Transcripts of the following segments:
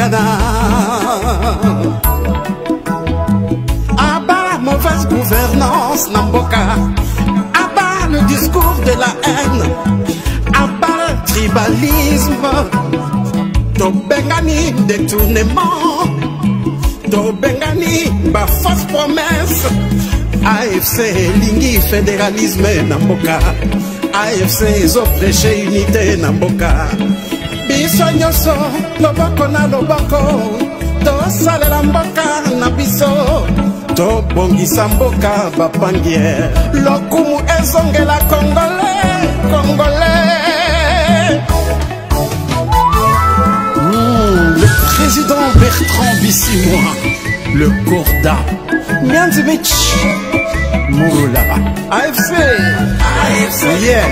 Tingana. Abat la mauvaise gouvernance Namboka. Abat le discours de la haine. Abat le tribalisme. Tobengani détournement. Tobengani ba fausse promesse. AFC lingi fédéralisme Namboka. AFC ils ont prêché unité Namboka. Biso nyoso loboko na loboko. To salela mboka na biso. To bongisa mboka bapangier. Lokumu ezongela Congolais, Congolais. Le président Bertrand Bissimois, le Corda, Nyanzimich, Moula, AFC, yeah,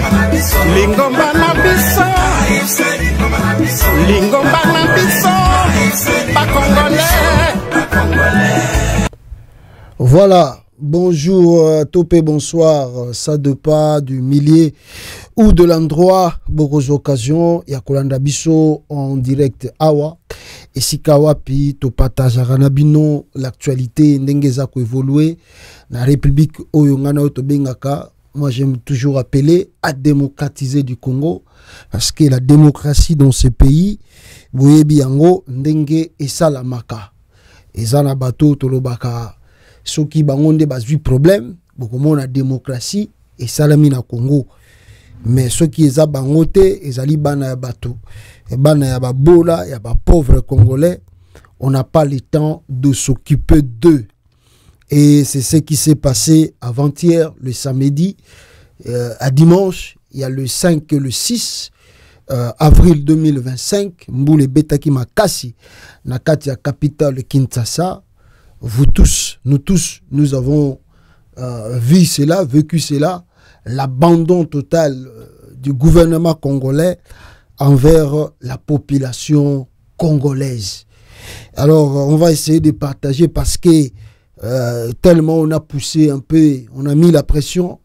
Lingomba na biso, Lingomba na biso, pas Congolais. Voilà, bonjour Topé, bonsoir, ça de pas du millier ou de l'endroit, beaucoup d'occasions, Yakolanda Biso en direct Awa, et Sikawapi, Topata Jaranabino, l'actualité Ndengeza ko évolué, la République Oyongana Otobengaka, moi j'aime toujours appeler à démocratiser du Congo, parce que la démocratie dans ce pays, Boyebi Yango, Ndenge et Salamaka, et Zana Bato Tolobaka, ceux qui bangonde basu problème, beaucoup moins la démocratie et Salamina Congo. Mais ceux qui ont bangote, ils ont bana ya bateau. Et bana ya babola, ya ba pauvres Congolais, on n'a pas le temps de s'occuper d'eux. Et c'est ce qui s'est passé avant-hier, le samedi, à dimanche, il y a le 5 et le 6 avril 2025, Mboule Betaki Makasi, Nakati ya capitale Kinshasa. Vous tous, nous avons vu cela, vécu cela, l'abandon total du gouvernement congolais envers la population congolaise. Alors, on va essayer de partager parce que tellement on a poussé un peu, on a mis la pression,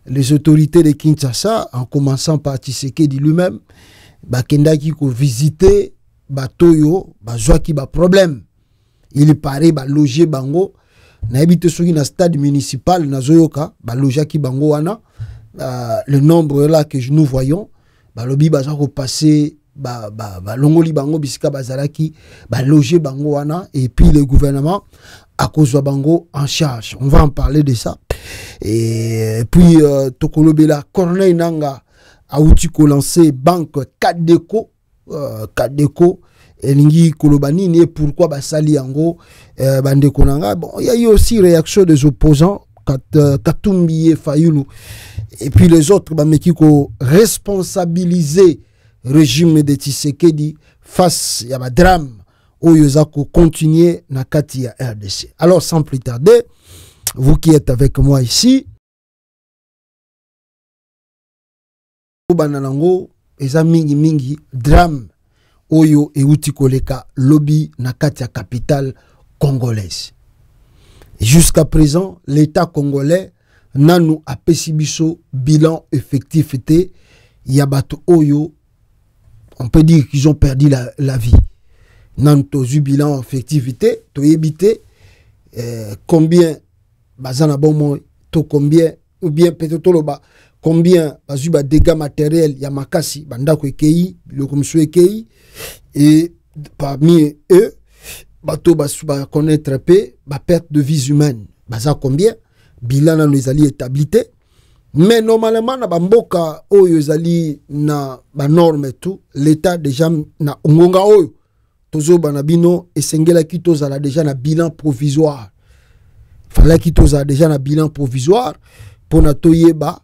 les autorités de Kinshasa, en commençant par Tshisekedi lui-même, Bakendaki ko visiter Batoyo, Bazwaki ba problème. Il paraît ba loger bango na habite sur une stade municipal na Zoyoka ba loger ki bango wana le nombre là que nous voyons ba lobi ba za ko passer ba longoli bango bisika bazalaki ba loger bango wana et puis le gouvernement a cause bango en charge. On va en parler de ça. Et puis Tokolobela Corneille Nanga a outi ko lancer banque Kadeko Elingi Kolobani ni pourquoi basali yango bande konanga. Bon, il y a eu aussi réaction des opposants Katumbi Fayulu et puis les autres bameki ko responsabiliser régime de Tshisekedi face à ma drame où yozako continuer na kati ya RDC. Alors sans plus tarder, vous qui êtes avec moi ici, bananango eza mingi drame Oyo et Utikoleka lobby na katia capitale congolaise. Jusqu'à présent, l'État congolais n'a nous a pessibiso bilan effectivité. Yabato Oyo, on peut dire qu'ils ont perdu la vie. Nan tozu bilan effectivité, to éviter combien bazana bon to combien ou bien peut-être loba combien bazuba dégâts matériels ya makasi bandako ekei le komiso ekei et parmi eux bato basuba connaître peu ba perte de vies humaines baza combien bilan na nous ali établité mais normalement na bamboka oyo ezali na ba norme tout l'état déjà na ngonga oyo tozo banabino esengela ki tozala déjà na bilan provisoire fallait ki tozala déjà na bilan provisoire pour na toyeba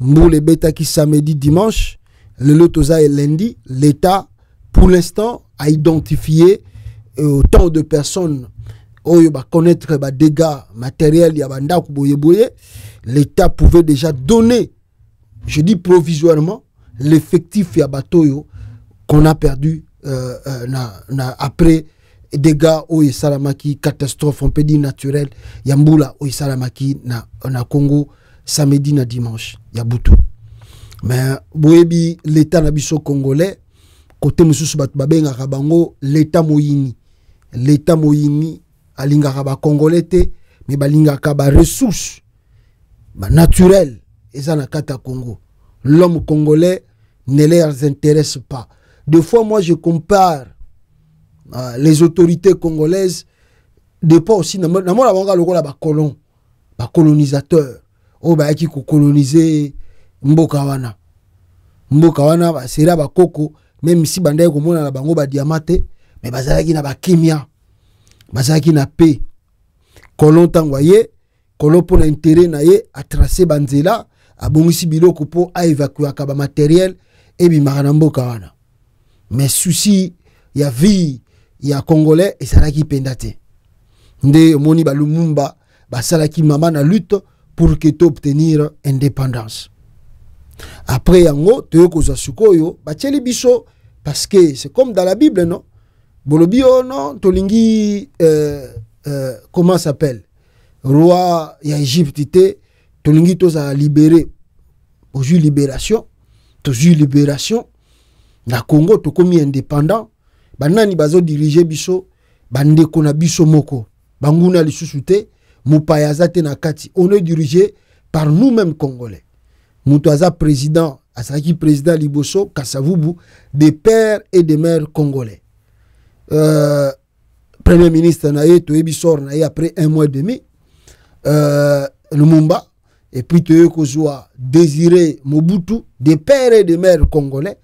Mboule beta qui samedi dimanche, le lotoza et lundi, l'État pour l'instant a identifié autant de personnes où il va connaître les dégâts matériels, l'État pouvait déjà donner, je dis provisoirement, l'effectif ya batoyo qu'on a perdu après dégâts au Salamaki, catastrophe, on peut dire naturelle, Yamboula au Salamaki na Congo. Samedi na dimanche, Yabutu. Mais boyebi l'État nabiso congolais, côté mususu bat babenga kabango l'État moyini. l'état moyini alingaka ba congolais te mais balingaka ba ressources ba naturelles eza na kata Congo. L'homme congolais ne les intéresse pas. Des fois moi je compare les autorités congolaises des fois aussi na mona banga lokola ba colon ba colonisateur o ba ki ko coloniser mboka wana ba sera ba koko même si bandaye ko mona na bango ba diamante mais bazalaki na ba kimia bazalaki na paix colon tangwaye colon pour intérêt na ye a tracer banzela a bongisi biloko po a évacuer ka ba matériel et bi marana mboka wana mais souci ya vie ya congolais et salaki pendate nde moni ba Lumumba ba salaki mama na lutte pour que tu obtenir indépendance. Après yango to yokoza sukoyo ba tcheli biso parce que c'est comme dans la Bible non bolobio non tolingi comment s'appelle roi ya Égypte te tolingi toza libéré au jour libération na Congo to komi indépendant banani bazo diriger biso bande kona biso moko banguna lisusu te mupaya te na kati on est dirigé par nous-mêmes congolais. Moutaza président asaki président Liboso Kasavubu des pères et des mères congolais. Premier ministre naye to ebisor naye après 1 mois et demi Lumumba et puis to yokozwa Désiré Mobutu des pères et des mères congolais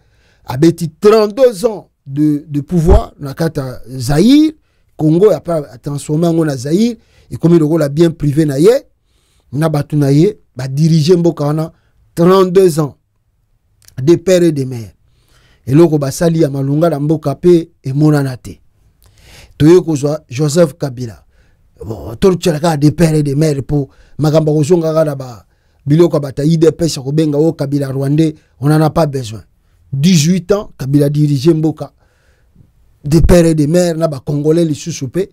abeti 32 ans de pouvoir na kata Zaïre Congo a pas transformé en Zaïre et comme le rôle a bien privé na ye na batu na ye ba diriger mboka wana 32 ans des pères et des mères et loko basali ya malunga na mboka pe e monana te toye kozwa Joseph Kabila bon torchelaka des pères et des mères pour makamba kozonga kala ba biloko bata IDPS ko benga o Kabila rwandais on en a pas besoin 18 ans Kabila diriger mboka des pères et des mères na ba congolais les sous-soupé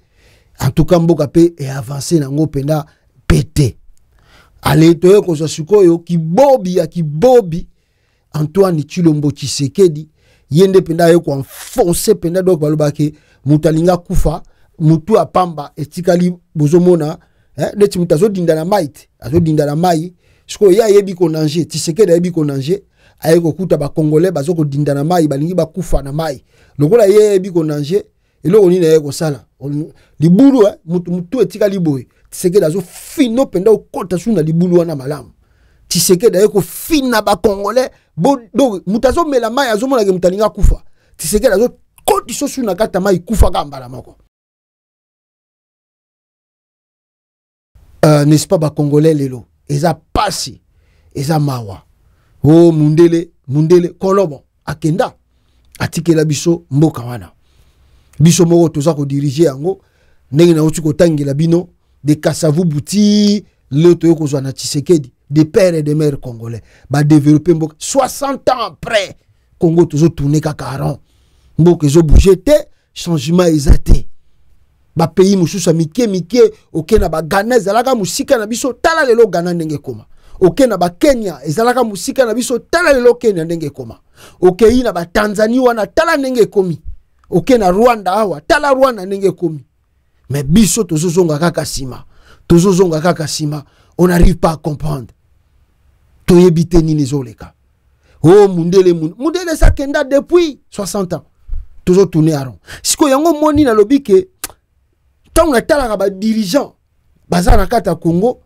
en tout cas mboka pe et avancer nango penda pété allez toye kozwa sukoyo ki bobi Antoine Tshilombo Tshisekedi yende penda yo ko enfoncer penda donc balobake mutalinga kufa mutu apamba etikali bozomona neti mutazo dinda na maite azo dinda na mai siko ya yebi ko danger Tshisekedi yebi ko danger ayeko kuta ba congolais bazoko dinda na mai balingi ba kufa na mai lokola yebi ko danger eloko nini ayeko sala libulu mutu etikali boy Tshisekedi azo fino penda okota suna libulu wana malamu Tshisekedi ayeko fina ba congolais donc mutazo mela mai azomona ke mutalinga kufa Tshisekedi azo koti so suna kata mai kufa kambala moko n'est-ce pas ba congolais lelo eza pasi eza mawa oh mundele kolobo akenda atikela biso mboka wana biso moko toza ko diriger yango ndenge na uti ko tangela bino de Kasavubu buti le to yoko na Tshisekedi des pères et des mères congolais ba développer mboka 60 ans après Congo tozo tourner ka 40 mboka zo bouger te changement ezate ba pays mususu mike okena ba Ghana ezalaka musika na biso tala lelo Ghana ndenge koma okena ba Kenya ezalaka musika na biso tala lelo Kenya ndenge koma okei na ba Tanzania wana tala ndenge komi okena Rwanda awa tala Rwanda ndenge komi mais biso tozozonga kaka sima on n'arrive pas à comprendre toyebite nini zoleka oh mundele sakenda depuis 60 ans tozo tourner à rond siko yango moni na lobike tant on a ba dirigeant baza na kata Congo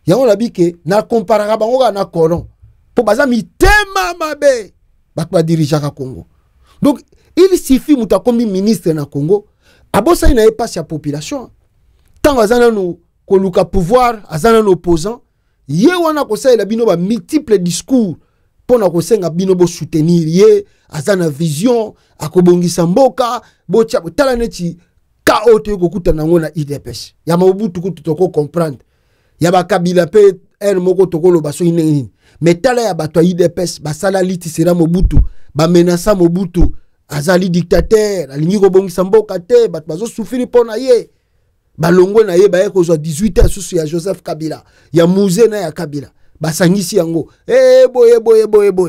yango lobike na comparaka bango na colon po baza mitema mabe ba dirigeant ka Congo donc il suffit muta kombi ministre na Congo abosa ina e passe ya population tant bazana no koluka pouvoir azana no opposant ye wana ko sa bino ba multiple discours pona ko senga bino bo soutenir ye azana vision akobongisa mboka bo tia tala neti ka oto ko kutana ngona IDPS ya Mobutu kutu toko comprendre ya ba Kabila pe moko toko lo baso ineni mais tala ya bato IDPS basala liti sera Mobutu ba menaça Mobutu azali dictateur alingi ko bongisa mboka te bato bazo souffrir pona ye balongo na ye ba ye ko 18 asusu ya Joseph Kabila ya musée na ya Kabila basangisi yango boye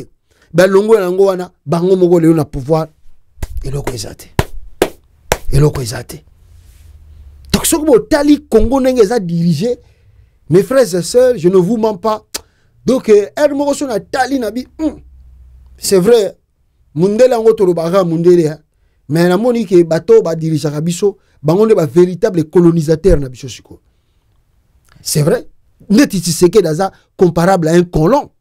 balongo yango wana bango moko leo na pouvoir eloko ezate Donc ce que Tali Congo n'a dirigé, mes frères et sœurs, je ne vous mens pas. Donc Tali Nabi, c'est vrai, Mundele en gros baga Mundele, mais la monique bateau ba dirige Rabiso, bangonde ba véritable colonisateur Nabiso Siko. C'est vrai, net Tshisekedi daza comparable à un colon.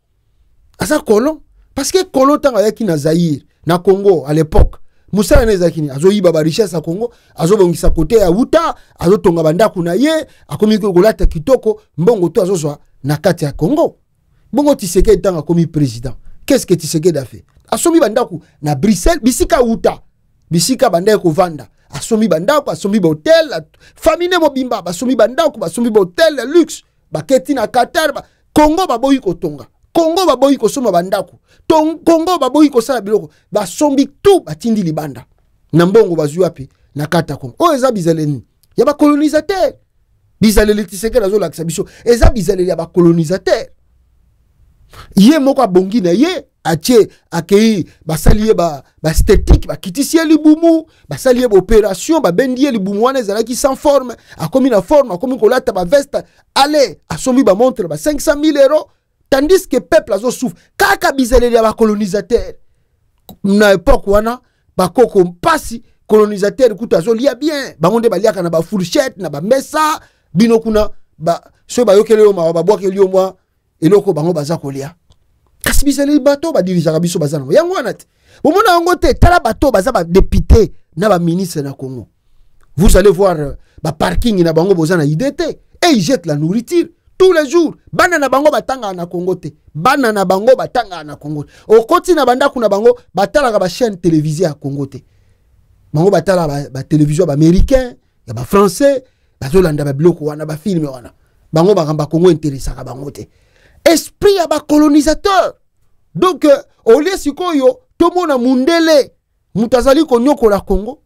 À ça colon, parce que colon tant avec na Zaïre, na Congo à l'époque. Moussa Nezakini, azo yiba ba richesse à Congo, azo bongisa côté à Wuta, azo tonga bandaku na ye, akomi ko golata kitoko, mbongo to azo zwa na kati ya Congo. Bongo Tshisekedi tanga komi président. Qu'est-ce que Tshisekedi a fait? Asomi bandaku na Bruxelles, bisika Wuta, bisika bandako vanda. Asomi bandaku, asomi hotel, famine mobimba, asomi bandaku, asomi hotel, luxe, baketi na Qatar, Congo baboyi ko tonga. Congo baboyi ko soma bandaku. Congo baboyi ko sala biloko. Ba sombi tout batindi libanda. Na mbongo bazui wapi na kata Congo. O eza bizaleni. Ya ba colonisateur. Bizaleli Tshisekedi azo lakisa biso. Eza bizaleli ya ba colonisateur. Ye moko bongi na ye atie akei basaliye ba esthétique ba kitisie libumu, basaliye ba opération ba bendie libumu wana ezalaki sans forme, akomi na forme, akomi kolata ba veste, allez, asomi ba montre ba 500 000 €. Tandis que le peuple a souffert. Kaka bizaleli ya ba colonisateur. Na époque wana ba koko mpasi colonisateur kuta zo lia bien. Ba monde ba liaka na ba fourchette na ba mesa bino kuna ba so ba yokele yo ma ba boake lio mwa eloko bango baza kolia. Kasi bizaleli bato ba dirija biso bazana. Yango wana te. Bomona yango te tala bato baza ba député na ba ministre na Congo. Vous allez voir ba parking na bango bozana IDT et ils jettent la nourriture. Tous les jours, banana bango batanga na Congo te. Banana bango batanga na Congo. Au koti na banda kuna bango batala ba chaîne télévisée à Congo te. Bango batala ba télévision ba américain, ya ba français, ba zolanda ba bloko wana ba film wana. Bango ba ramba Congo intéressant ka bango te. Esprit ya ba colonisateur. Donc au lieu sikoyo tomona mundele mutazali ko nyoko la Congo.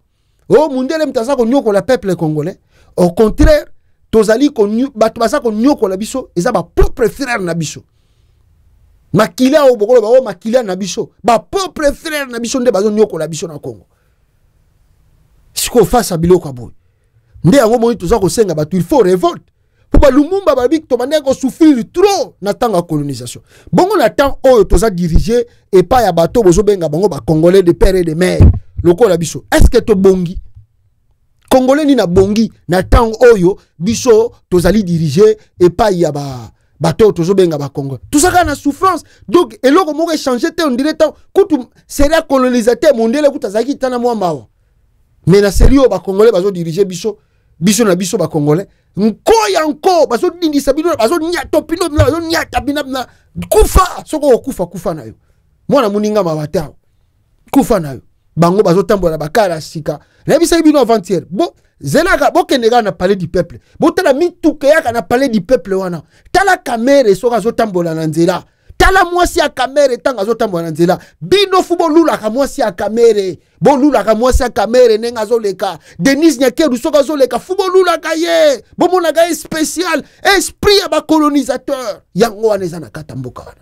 Oh mundele mutazali ko nyoko la peuple congolais. Au contraire, tozali konyu batubasa konyoko la biso eza ba propre frère na biso makila o bokolo ba o makila na biso ba propre frère na biso nde bazo nyoko la biso na Congo siko face à biloko aboy nde yango moyi toza ko senga batu il faut révolte pour ba Lumumba ba bik to mande ko souffrir trop na tanga colonisation bongo na temps oyo toza diriger et pas ya bato bozo benga bango ba congolais de père et de mère loko la biso est-ce que to bongi Congolais ni na bongi na temps oyo biso tozali diriger et pas ya ba bato tozo benga ba Congo. Tout ça na souffrance. Donc eloko moko changer te on dirait tant kutu seria colonisateur mondele kutazaki tana mwa mawa. Mais na sérieux ba Congolais bazo diriger biso na biso ba Congolais. Nkoya nko bazo ndindisa bino bazo nyato pino bazo nyata bina kufa soko kufa na yo. Mwana muninga mabata. Kufa na yo. Bango bazo tambola bakara sika. Na bisa bino avant-hier. Bon, zelaka bokenega na parler du peuple. Bon tala mituke yaka na parler du peuple wana. Tala kamere soka zo tambola na nzela. Tala mwasi ya kamere tanga zo tambola na nzela. Bino fubo lula ka mwasi ya kamere. Bon lula ka mwasi ya kamere nenga zo leka. Denise Nyakeru soka zo leka fubo lula ka ye. Bon mona ga spécial esprit ya ba colonisateur. Yango wana eza na kata mboka wana.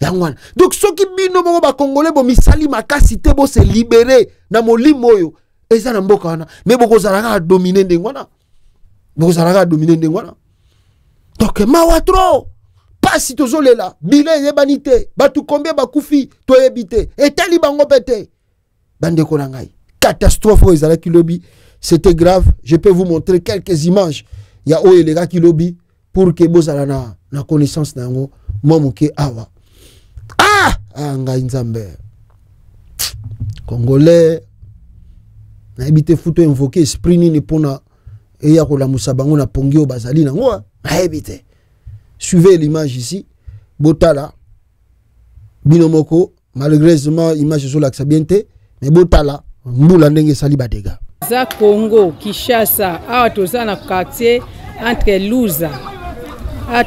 Yangwana. Donc ceux qui bino bongo ba congolais bo misali makasi te bo se libérer na molimo oyo eza na mboka wana mais boko zalaka dominer ndengwana boko zalaka dominer ndengwana donc mawa trop pas si tozolela bile yebanité batu combien bakufi to yebité etali bango pete bande ko ngai catastrophe oyo ezalaki lobi c'était grave je peux vous montrer quelques images ya oyo les gars qui lobi pour que bozala na connaissance na ngo momuke awa ngai nzambe congolais na ebite futo invoquer esprit nini pona eya ko la musabango na pongio bazali nango na ebite suivez l'image ici botala binomoko malheureusement image zo laksa bien te mais botala mbula ndenge sali badega za Congo Kinshasa awa toza na quartier entre Luza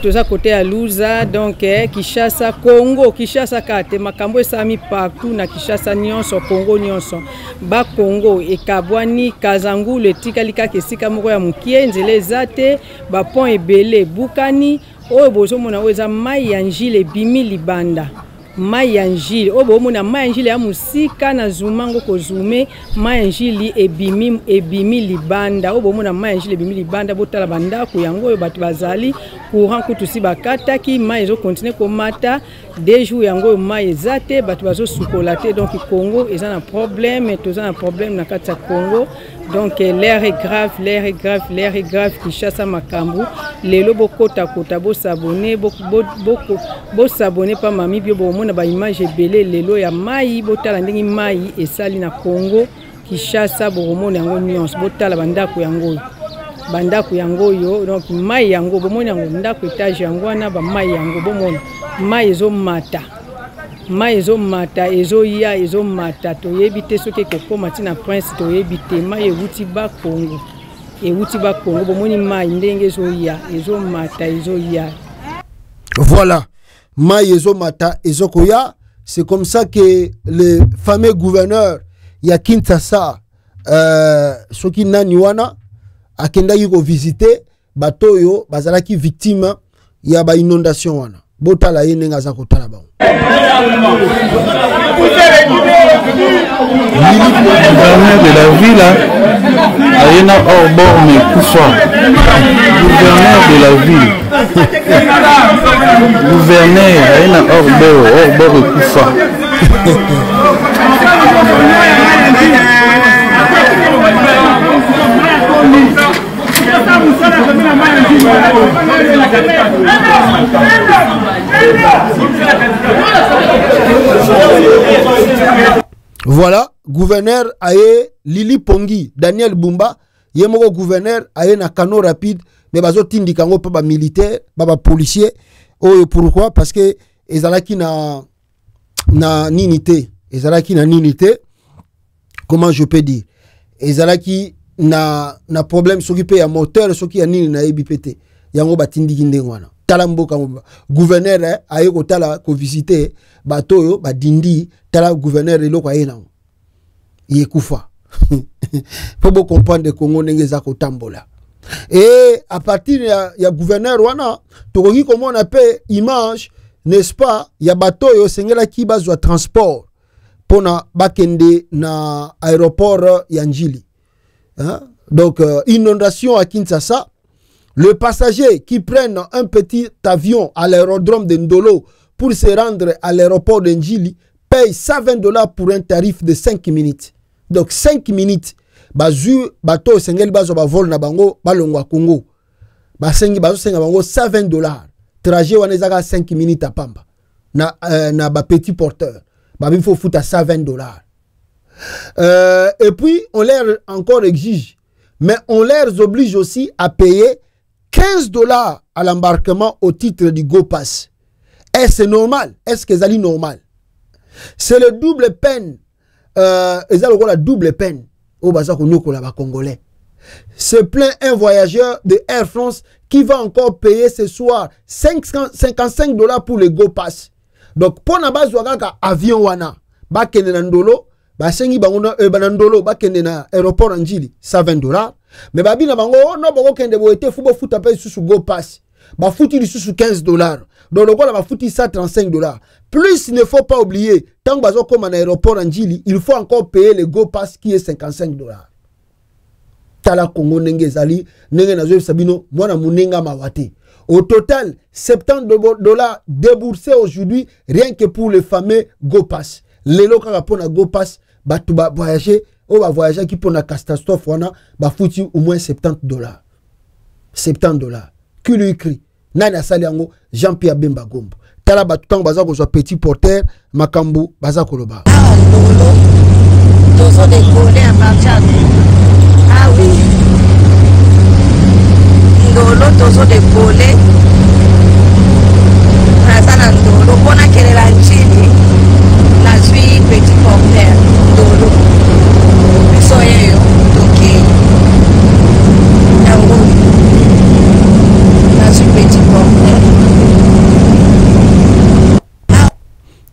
toza côté à Luza donc Kinshasa Congo Kinshasa kate makambo esami partout na Kinshasa nyonso Congo nyonso ba Congo ekabwani Kazangulu etikalika kesika moko ya mukie nzele zate ba pont ebele bukani oyo bozo mona oza mai ya njile bimi libanda mai ya njili obo mona mai ya njili ya musika na zumango ko zume mai ya njili ebimi libanda obo mona mai ya njili ebimi libanda botala bandako yango oyo bato bazali courant kutusi bakataki mai ezo continue komata deux jours yango mai ezate bato bazo sukola te donc Congo eza na problème toza na problème na kati ya Congo. Donc l'air est grave, l'air est grave, l'air est grave. Kinshasa makambu. Lelo bokota kota bo s'abonner, bo s'abonner pa mami bio bo mona ba image belé lelo ya mai botala ndingi mai esali na Congo. Kinshasa bo mona yango nuance botala bandako yango. Bandako yango yo donc mai yango bo mona yango ndako étage yango na ba mai yango bo mona mai ezo mata. Mai ezo mata ezo ya ezo mata to yebite soki kokoma tina prince to yebite mai ewuti ba Congo bomoni mai ndenge ezo mata ezo ya. Voilà, mai ezo mata ezo koya. C'est comme ça que le fameux gouverneur ya Kinshasa soki nani wana akenda yiko visiter batoyo bazalaki victime ya ba inondation wana botala yene ngaza kotala ba. Gouverneur de la ville, Ayena Orborme Koufa. Gouverneur de la ville. Gouverneur Ayena Orborme Koufa. Voilà, gouverneur aye Lili Pongi, Daniel Bumba, yemoko gouverneur aye na kano rapide, mais bazo tindi kango pa ba militaire, ba policier. Oh, pourquoi? Parce que ezalaki na ninité, comment je peux dire? Ezalaki na problème s'occuper ya moteur, soki ya nini na ebipete. Yango batindi kindengwana. Tala mboka gouverneur aye ko tala ko visiter batoyo ba dindi tala gouverneur eloko aye nango yekufa. Faut bien comprendre que Congo ndenge za ko tambola. Et à partir ya gouverneur wana tokoki comment on appelle image, n'est-ce pas? Ya batoyo sengela ki bazwa transport pona bakende na aéroport ya Njili. Hein? Donc inondation à Kinshasa. Le passager qui prenne un petit avion à l'aérodrome de Ndolo pour se rendre à l'aéroport de Njili paye $120 pour un tarif de 5 minutes. Donc 5 minutes, bazu bato sengeli bazo ba vol na bango balongwa Congo. Basengi bazo senga bango $120. Trajet wana ezaka 5 minutes à pamba. Na ba petit porteur. Ba il faut foutre à $120. Et puis on leur encore exige, mais on leur oblige aussi à payer $15 à l'embarquement au titre du Go Pass. Est-ce normal? Est-ce que c'est normal? C'est le double peine. La double peine au Baza Congolais. Se plaint un voyageur de Air France qui va encore payer ce soir $55 pour le Go Pass. Donc, pour la base, avion wana, bakende nandolo, basengi bangona banandolo, bakende na aéroport Njili, $120. Mais babi na bango no boko kende boete fubo futa pe sous Go Pass. Ba futi li sous $15. Donc le ba futi $135. Plus il ne faut pas oublier, tant que bazo comme en aéroport Njili, il faut encore payer le Go Pass qui est $55. Tala Congo nenge zali, nenge nazo sabino, mwana munenga mawate. Au total, $70 déboursés aujourd'hui rien que pour le fameux Go Pass. Les locaux pour la Go Pass, ba tu ba voyager, on va voyager qui pour la catastrophe wana, ba foutu au moins $70. $70. Qui lui écrit? Nana Saliango, Jean-Pierre Bemba Gombo. Tala ba tout temps baza ko soit petit porteur, makambu baza koloba. Ah Ndolo, tozo de Gole à partir. Ah oui. Ndolo tozo de Gole. Nazana Ndolo, bona kelela Njili. La suis petit porteur Ndolo. Soyeyo, toke. Yango. La suis petit porteur.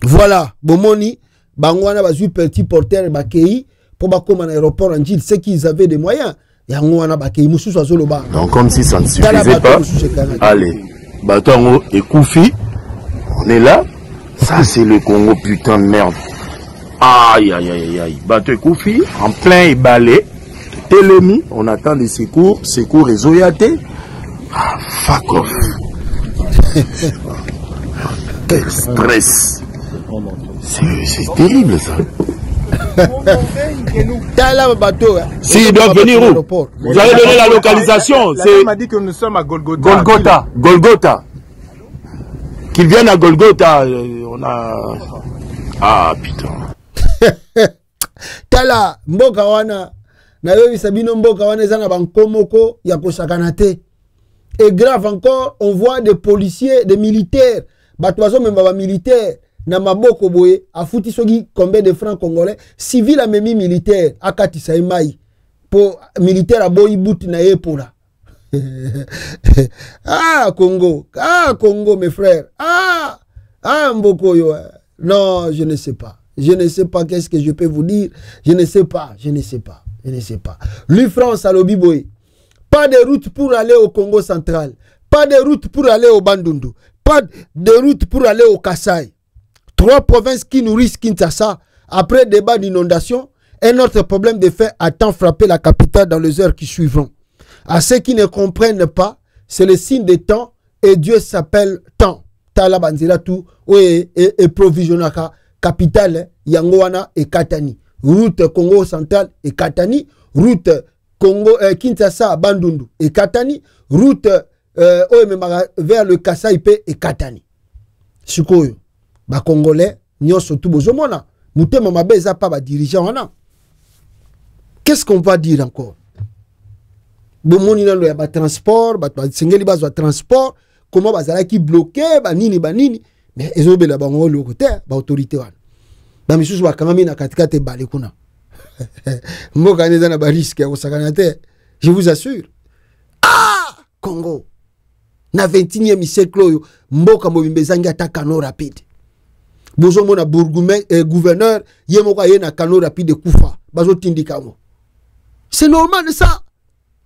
Voilà, Bomoni, Bangwana bazui petit porteur bakei pour bakoma na aéroport en Njili, ceux qui avaient des moyens. Yangwana bakei mususu azoloba. Donc comme si ça ne suffisait pas, allez, Batongo et Koufi, on est là, Ça, c'est le Congo, putain de merde. Aïe, aïe, aïe, aïe. Bateau Koufi, en plein éballé. Télémi, on attend des secours. Secours et Zoyate. Ah, fuck off. Quel stress. C'est terrible, ça. S'il doit venir où? Vous allez donner la localisation. Il m'a dit que nous sommes à Golgotha. Golgotha. Golgotha. Qu'ils viennent à Golgotha. On a... Ah, putain. Tala, mboka wana. Na yo bisabino mboka wana ezana bankomoko ya kosakanate. Et grave encore, on voit des policiers, des militaires. Batwazo même ba militaires. Na maboko boye afuti soki combien de francs congolais civil a memi militaire akati saimai pour militaire aboyi buti na yepola. Ah Congo mes frères, mboko yo. Non, je ne sais pas qu'est-ce que je peux vous dire. Je ne sais pas. Lui France à l'obi boye, pas de route pour aller au Congo central, pas de route pour aller au Bandundu, pas de route pour aller au Kasaï. 3 provinces qui nourrissent Kinshasa. Après débat d'inondation, un autre problème de fait attend frapper la capitale dans les heures qui suivront. À ceux qui ne comprennent pas, c'est le signe des temps et Dieu s'appelle temps. Tala banzela tout et provisionnaka capitale Yangoana et Katani. Route Congo central et Katani. Route Congo Kinshasa Bandundu et Katani. Route vers le Kasaï et Katani. Sukoyo. Ba Congolais, nyonso tout bozomona. Mutema mabeza pas ba dirigeant wana. Qu'est-ce qu'on va dire encore? Bomoni na lo ya ba transport, ba sengeli ba transport, comment bazala ki bloqué, ba nini. Mais ezobela ba ngolo le côté, ba autorité wana. Ba misusu ba kamami na katikate bale kuna. Mboka neza na ba risque ya kosakana te. Je vous assure. Ah, Congo. Na 21e siècle mboka mobimbezangi ata kano rapide. Bozo mona gouverneur yemoka yena kano rapide kufa bazo tindikamo. C'est normal ça.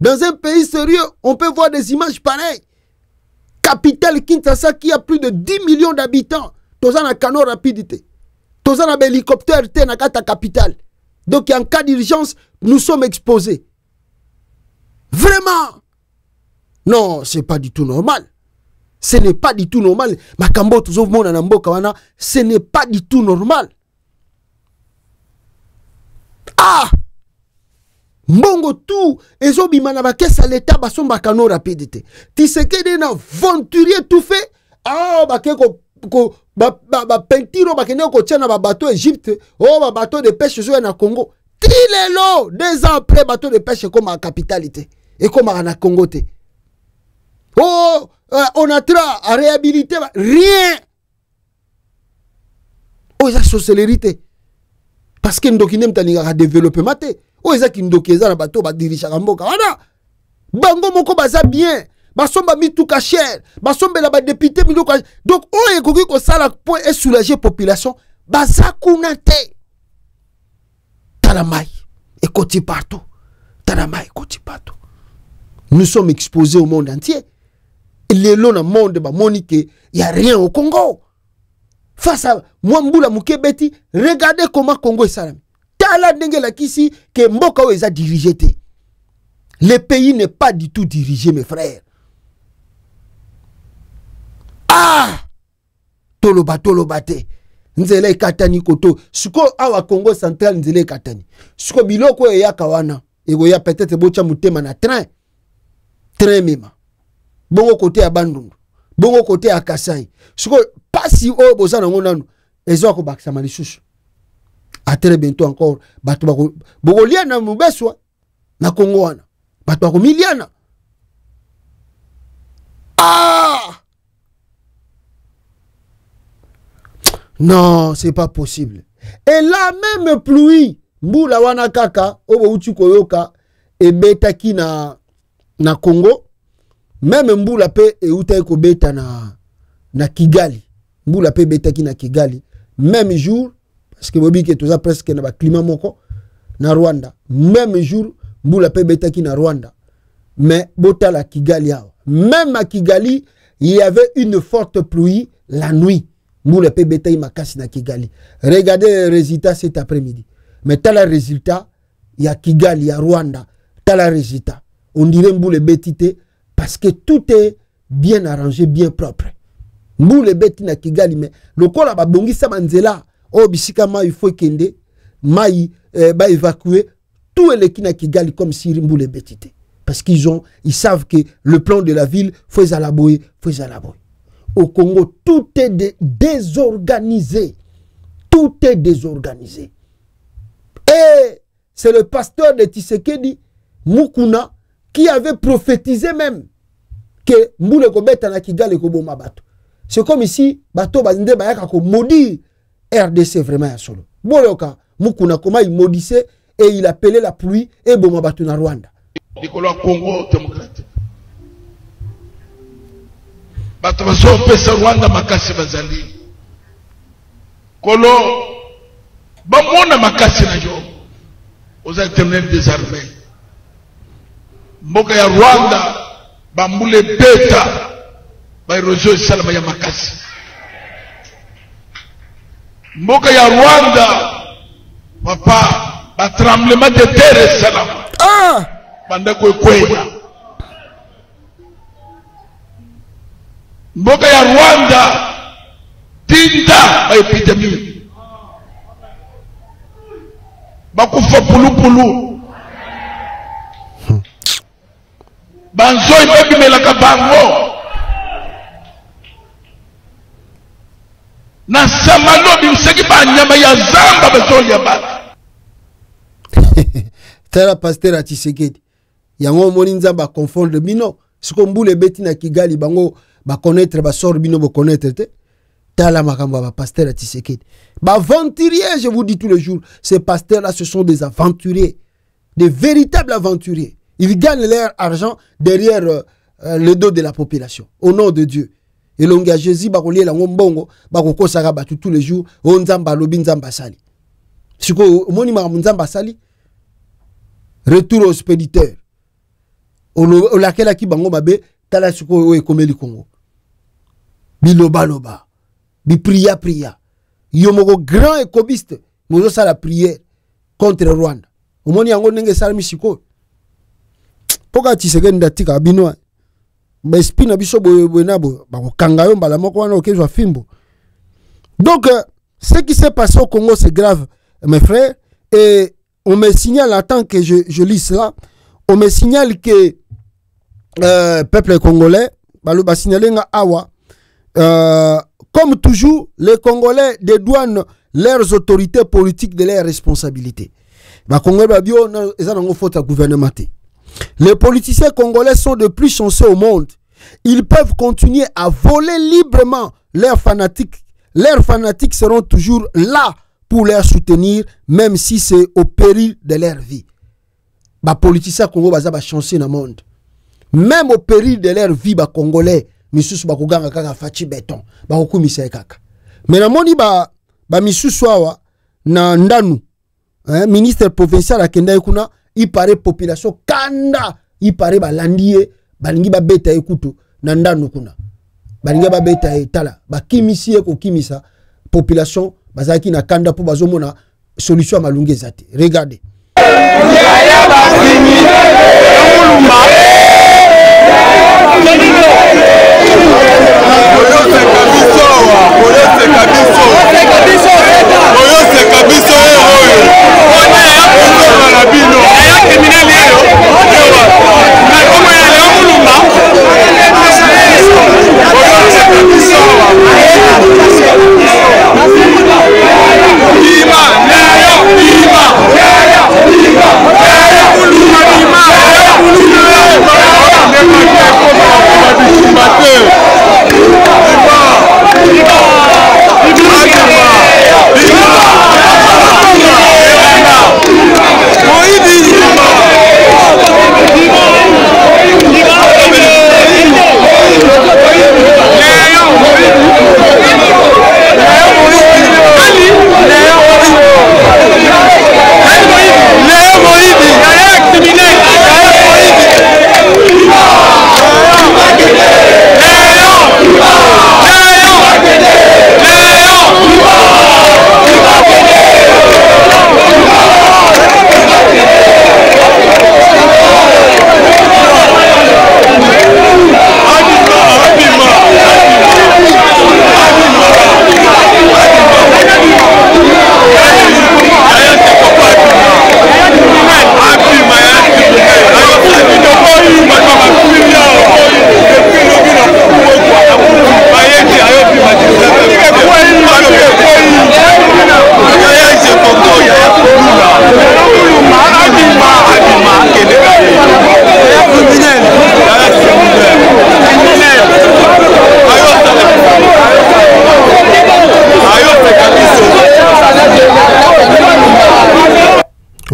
Dans un pays sérieux, on peut voir des images pareilles. Capitale Kinshasa qui a plus de 10 millions d'habitants. Tozana kano rapidité. Tozana hélicoptère te na kata capitale. Donc en cas d'urgence, nous sommes exposés. Vraiment. Non, c'est pas du tout normal. Ce n'est pas du tout normal. Makambo toujours mona na mboka wana, ce n'est pas du tout normal. Ah! Mbongo tout ezobi manaba kesa l'état basomba kano rapidité. Tisekedi na venturier tout fait. Ah bakeko ba pentiro bakene ko tiana ba bateau Égypte, ba bateau de pêche zo na Congo. Tilelo 2 ans après bateau de pêche comme à capitalité et comme à Congo te. On a à réhabiliter rien. Eza socialité. Parce que ndokinem taniga développer maté. Eza kindokeza na bateau ba dirige mboka. Wana bango moko baza bien. Basomba mituka cher. Basomba la ba député mituka. Donc on ekoki ko sala pour soulager population. Baza kunate. Talamai ekoti partout. Talamai ekoti partout. Nous sommes exposés au monde entier. Les lots dans le monde, il n'y a rien au Congo. Face à Mwambula Mukebeti, regardez comment Congo est salami. Tala Dengela Kisi, que Mboka a dirigé. Le pays n'est pas du tout dirigé, mes frères. Ah! Tolobate. Nzele katani koto. Suko awa Congo central nzele katani. Suko biloko ya kawana. Ego ya peut-être bocha mutema na train. Train mema. Bongo côté à Bandundu, bongo côté à Kasai. Suko pas si o bozana ngonanu ezo ko baksa malisusu. A très bientôt encore batu bako bogolia na mubeswa na Congo wana. Batu bako miliana. Ah! Non, c'est pas possible. Et la même pluie, mbula wana kaka obo uchi koyoka e betaki na Congo. Même mbula pe e uta eko beta na Kigali. Mbula pe beta ki na Kigali. Même jour, parce que bobi ke toza presque na ba climat moko na Rwanda. Même jour, mbula pe beta ki na Rwanda. Mais bota la Kigali. Même à Kigali, il y avait une forte pluie la nuit. Moule pe betaille makasi na Kigali. Regardez les résultats cet après-midi. Mais t'as le résultat, il y a Kigali, il y a Rwanda. T'as le résultat. On dirait Moule betité parce que tout est bien arrangé, bien propre. Moule beti na Kigali, mais le corps a bongi sa manzela. Oh, bisika ma il faut kende. Maï ba évacuer tout est qui na Kigali comme si Moule betité. Parce ils savent que le plan de la ville, faut élaborer. Au Congo, tout est désorganisé. Tout est désorganisé. Et c'est le pasteur de Tshisekedi, Mukuna, qui avait prophétisé même que Mboule Kobeta na Kigali Koboma Bato. C'est comme ici, Bato Bazinde Bayaka ko maudit RDC vraiment à solo. Boloka, Mukuna, comment il maudissait et il appelait la pluie et Boma Bato na Rwanda. Nicolas Congo démocratique. Bato baso pesa Rwanda makasi bazali. Kolo bamona makasi na yo. Aux éternels des armées. Mboka ya Rwanda bambule beta ba erosion salama ya makasi. Mboka ya Rwanda papa ba tremblement de terre salama. Ah! Banda kwenda. Mboka ya Rwanda tinda ba epidemie. Bakufa pulupulu. Banzoi baby melaka bango. Na samalo bimseki banyama ya zamba bazoli ya bala. Tala pasteur à Tshisekedi. Yango moni nzamba confondre bino. Siko Mboule beti na Kigali bango ba connaître ba sort bino ba connaître te. Tala makamba ba pasteur à Tshisekedi. Ba aventuriers, je vous dis tous les jours, ces pasteurs là ce sont des aventuriers, des véritables aventuriers. Ils gagnent leur argent derrière le dos de la population au nom de Dieu. Et l'onga Jésus ba kolie la ngombongo ba kokosaka ba tous les jours o nzamba lobi nzamba sali. Siko moni ma nzamba sali. Retour aux spéditeurs. O laquelle qui bango mabe tala siko o komeli Congo. Biloba loba. Bi priya. Yomoko grand écobiste mozo sala prière contre Rwanda. Omoni yango ndenge salmi siko. Poka Tshisekedi ndatika bino. Ba espina biso boyenabo ba kokanga yo mbala moko wana okezwa fimbo. Donc ce qui s'est passé au Congo c'est grave mes frères et on me signale, attends que je lis cela, on me signale que peuple congolais, comme toujours, les Congolais dédouanent leurs autorités politiques de leurs responsabilités. Les politiciens congolais sont de plus chanceux au monde. Ils peuvent continuer à voler librement leurs fanatiques. Leurs fanatiques seront toujours là pour les soutenir, même si c'est au péril de leur vie. Les politiciens congolais sont chanceux dans le monde. Même au péril de leur vie, les Congolais, misusu bakuganga kaka fachi beton, bakukumisa kaka. Mais na moni misusu awa na ndanu, ministre provincial akenda kuna, il paraît population kanda, il paraît balandier, balingi ba beta ekutu na ndanu kuna. Balingi ba beta etala, bakimisi ko kimisa population bazaki na kanda pour bazomona solution malunge zate. Regardez.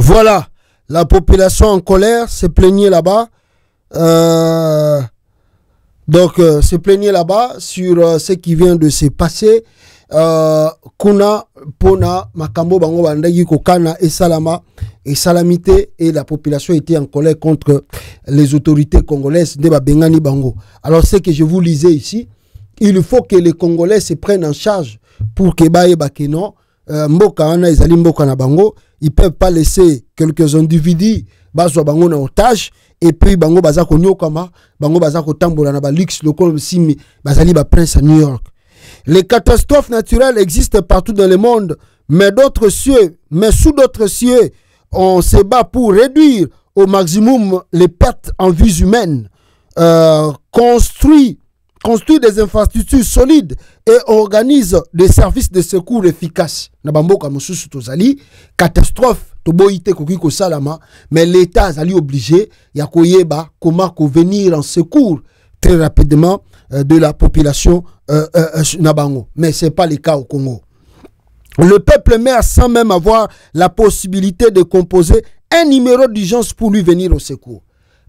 Voilà, la population en colère se plaignait là-bas. Se plaignait là-bas sur ce qui vient de se passer. Kuna pona makambo bango bandagi kokana et salama et salamité, et la population était en colère contre les autorités congolaises de Bengani Bango. Alors ce que je vous lisais ici, il faut que les Congolais se prennent en charge pour que baye bakeno mboka ana ezali mboka na bango. Ils peuvent pas laisser quelques individus bazwa bango na otage et puis bango baza ko nyokama bango baza ko tambola na ba luxe local simi bazali ba prince à New York. Les catastrophes naturelles existent partout dans le monde, mais sous d'autres cieux, on se bat pour réduire au maximum les pertes en vies humaines, construit des infrastructures solides et organise des services de secours efficaces. Nabamboka mususu tozali catastrophe toboite kokiko salama, mais l'État azali obligé ya koyeba comment venir en secours très rapidement de la population nabango. Mais ce n'est pas le cas au Congo. Le peuple meurt sans même avoir la possibilité de composer un numéro d'urgence pour lui venir au secours.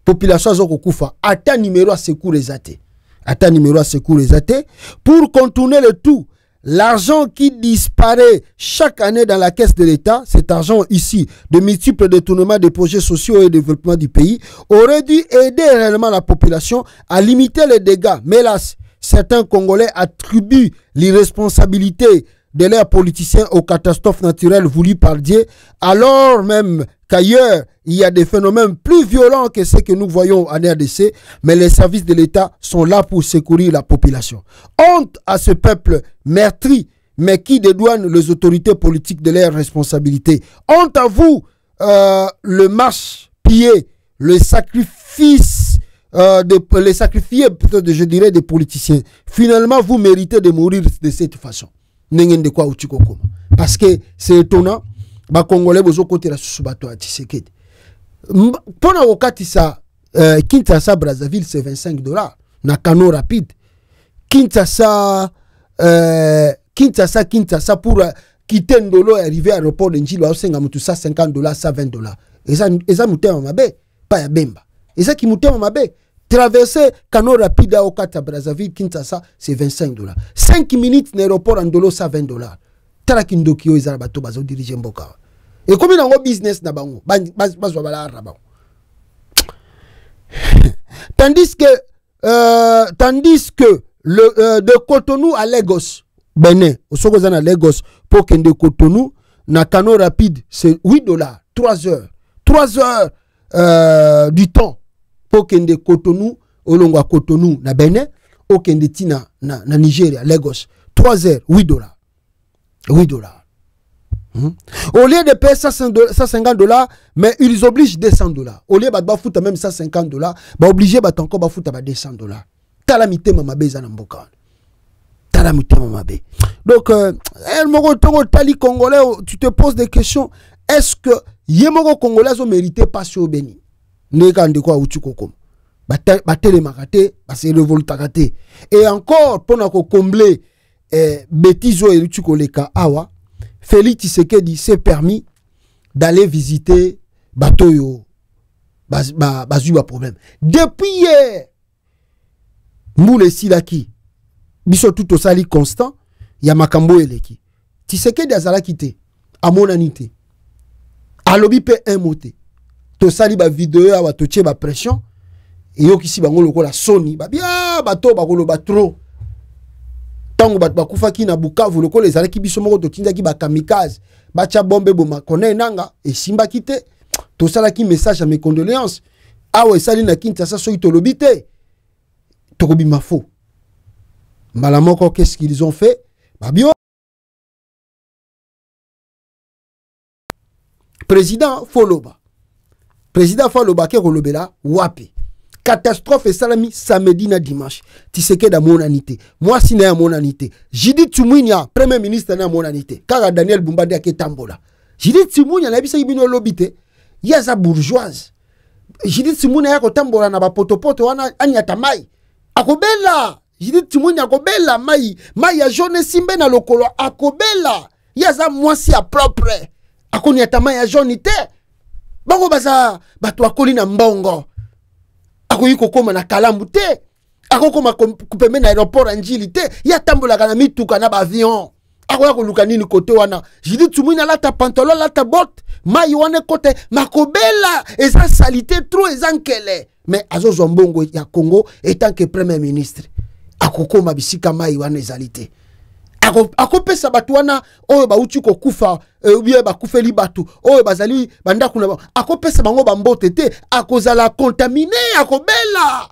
Population Zokokufa, atteint numéro à secours exaté. Atteint numéro à secours exaté. Pour contourner le tout, l'argent qui disparaît chaque année dans la caisse de l'État, cet argent ici, de multiples détournements des projets sociaux et de développement du pays, aurait dû aider réellement la population à limiter les dégâts. Mais hélas, certains Congolais attribuent l'irresponsabilité de leurs politiciens aux catastrophes naturelles voulues par Dieu, alors même qu'ailleurs, il y a des phénomènes plus violents que ceux que nous voyons en RDC, mais les services de l'État sont là pour secourir la population. Honte à ce peuple meurtri, mais qui dédouane les autorités politiques de leurs responsabilités. Honte à vous, le marche pillé, le sacrifice, les sacrifiés, peut-être je dirais, des politiciens. Finalement, vous méritez de mourir de cette façon. Parce que c'est étonnant, les Congolais bozo côté la susubato à Tshisekedi. Pendant wakati sa Kinshasa Brazzaville c'est $25 na canot rapide. Kinshasa pour quitter Ndolo et arriver à l'aéroport de Njilo à $50, $120, $120. Mutema mabe pas ya bemba. Et ça qui mutema mabe. Traverser canot rapide à Okata Brazzaville, Kinshasa, c'est $25. 5 minutes d'aéroport en Ndolo, ça $20. Tarakindokio, ils ont dirigé Mboka. Et comme il y a un business, tandis que de Cotonou à Lagos, Benin, au Sogozan à Lagos, pour que de Cotonou, na canot rapide, c'est $8, 3 heures. 3 heures du temps. Pour que de Cotonou, au long de Cotonou, na Benin, au Kende Tina, na Nigeria, Lagos, 3 heures, $8. $8. Au lieu de payer $150, mais ils obligent $200. Au lieu de foutre même $150, bah obligé bah encore bah foutre $200. Talamite mamabe zanamboka. Talamite mamabe. Donc el moko tongo tali congolais, tu te poses des questions. Est-ce que yemoko congolais ont mérité passer au Béni? Neka ndeko uchi kokom. Batele makate, c'est révoltakate. Et encore pour nous combler bêtises et uchi koleka awa. Félix Tshisekedi s'est permis d'aller visiter Batoyo Bazuba problème. Depuis hier, Moule Silaki, biso tout au sali constant, ya makambo eleki. Tshisekedi azala quitté, à mon anité. Alobi pe un moté. To sali ba vidéo à to tche ba pression. Et yo kisi bango loko la Sony, ba bien bato ba kolo ba trop. Tango bat bakufa ki na Bukavu loko les alaki biso moko to tinda ki ba kamikaze bacha bombe boma kone nanga et simba kite to sala ki message à mes condoléances awe sali na Kinshasa so itolobi te to ko bima fo mbala moko qu'est-ce qu'ils ont fait babio président Foloba ke rolobela wapi. Catastrophe et salami samedi na dimanche. Tshisekedi à mon anité. Moi si na mon anité. Judith Tsumunja premier ministre na mon anité. Car Daniel Bumbadi ake tambola. Judith Tsumunja na bisa ibino lobité. Yaza bourgeoise. Judith Tsumunja yako tambola na ba potopoto wana anyata mai. Akobela. Judith Tsumunja akobela mai ya jaune simbe na lokolo akobela. Yaza mwasi a propre. Akonyata mai ya jaune te. bango baza bato akoli na mbongo akoyi kokoma na kalambu te akokoma kupeme na aéroport ya njili te ya tambolaka na mituka na baavion akoya koluka nini kote wana jidi Tsumwina lata pantalon lata botte mai wana kote makobela eza salite trop eza nkele mais azozwa mbongo ya Congo etant que premier ministre akokoma bisika mai wana ezali te akopesa batu wana oyo bauti kokufa oyo bakufeli batu oyo bazali bandaku na akopesa bango bambote te akozala contamine akobela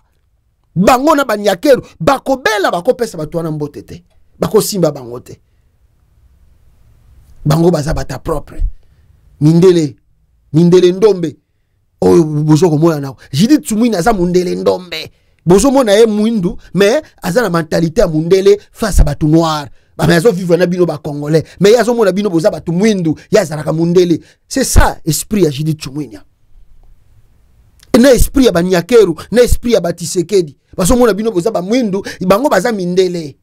bango na banyakeru bakobela bakopesa batu wana mbote te bakosimba bango te bango baza bata propre mindele ndombe oyo bozo komona nako jidi Tsumwina aza mundele ndombe bozo mona ye mwindu mais aza na mentalité ya mundele face à batu noir mais azo vivre na bino ba congolais mais azo mona bino boza batu mwindu ya zalaka mundele. C'est ça esprit ya jidi Tsumwina na esprit ya banyakeru na esprit ya Batisekedi baso mona bino boza ba mwindu bango baza mindele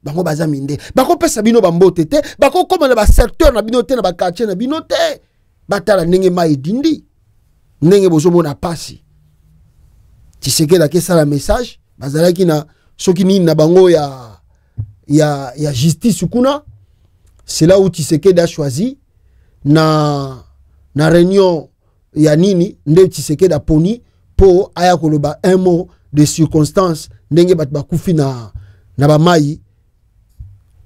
bako pesa bino bambote te bako koma na ba secteur na bino te na ba quartier na bino te batala ndenge mai dindi ndenge bozo mona pasi Tshisekedi akesa la message bazalaki na soki nini na bango ya justice kuna. C'est là où Tshisekedi a choisi na réunion ya nini nde Tshisekedi a poni po aya koloba un mot de circonstance ndenge bat bakufi na ba mai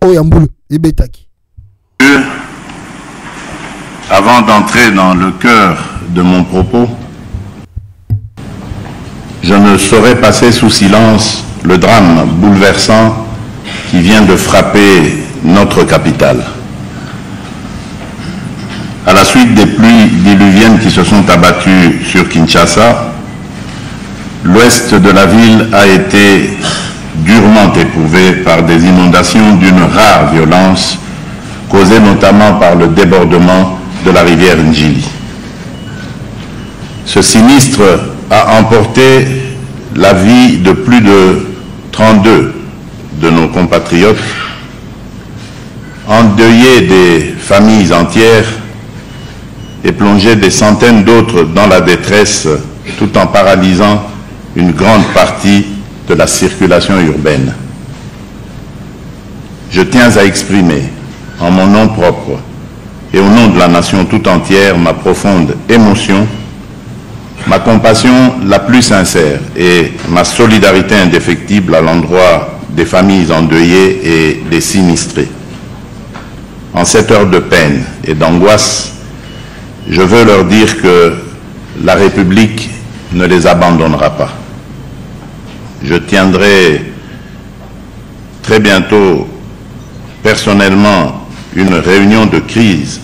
oyambulu ebetaki. Avant d'entrer dans le cœur de mon propos, je ne saurais passer sous silence le drame bouleversant qui vient de frapper notre capitale. À la suite des pluies diluviennes qui se sont abattues sur Kinshasa, l'ouest de la ville a été durement éprouvé par des inondations d'une rare violence, causées notamment par le débordement de la rivière Njili. Ce sinistre a emporté la vie de plus de 32 de nos compatriotes, endeuillé des familles entières et plongé des centaines d'autres dans la détresse, tout en paralysant une grande partie de la circulation urbaine. Je tiens à exprimer, en mon nom propre et au nom de la nation tout entière, ma profonde émotion, ma compassion la plus sincère et ma solidarité indéfectible à l'endroit des familles endeuillées et des sinistrés. En cette heure de peine et d'angoisse, je veux leur dire que la République ne les abandonnera pas. Je tiendrai très bientôt personnellement une réunion de crise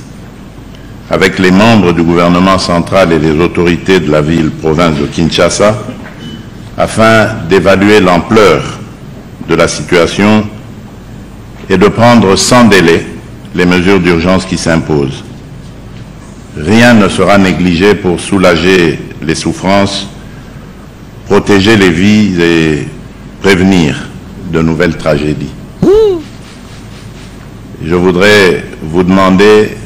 avec les membres du gouvernement central et les autorités de la ville-province de Kinshasa afin d'évaluer l'ampleur de la situation et de prendre sans délai les mesures d'urgence qui s'imposent. Rien ne sera négligé pour soulager les souffrances, protéger les vies et prévenir de nouvelles tragédies. Je voudrais vous demander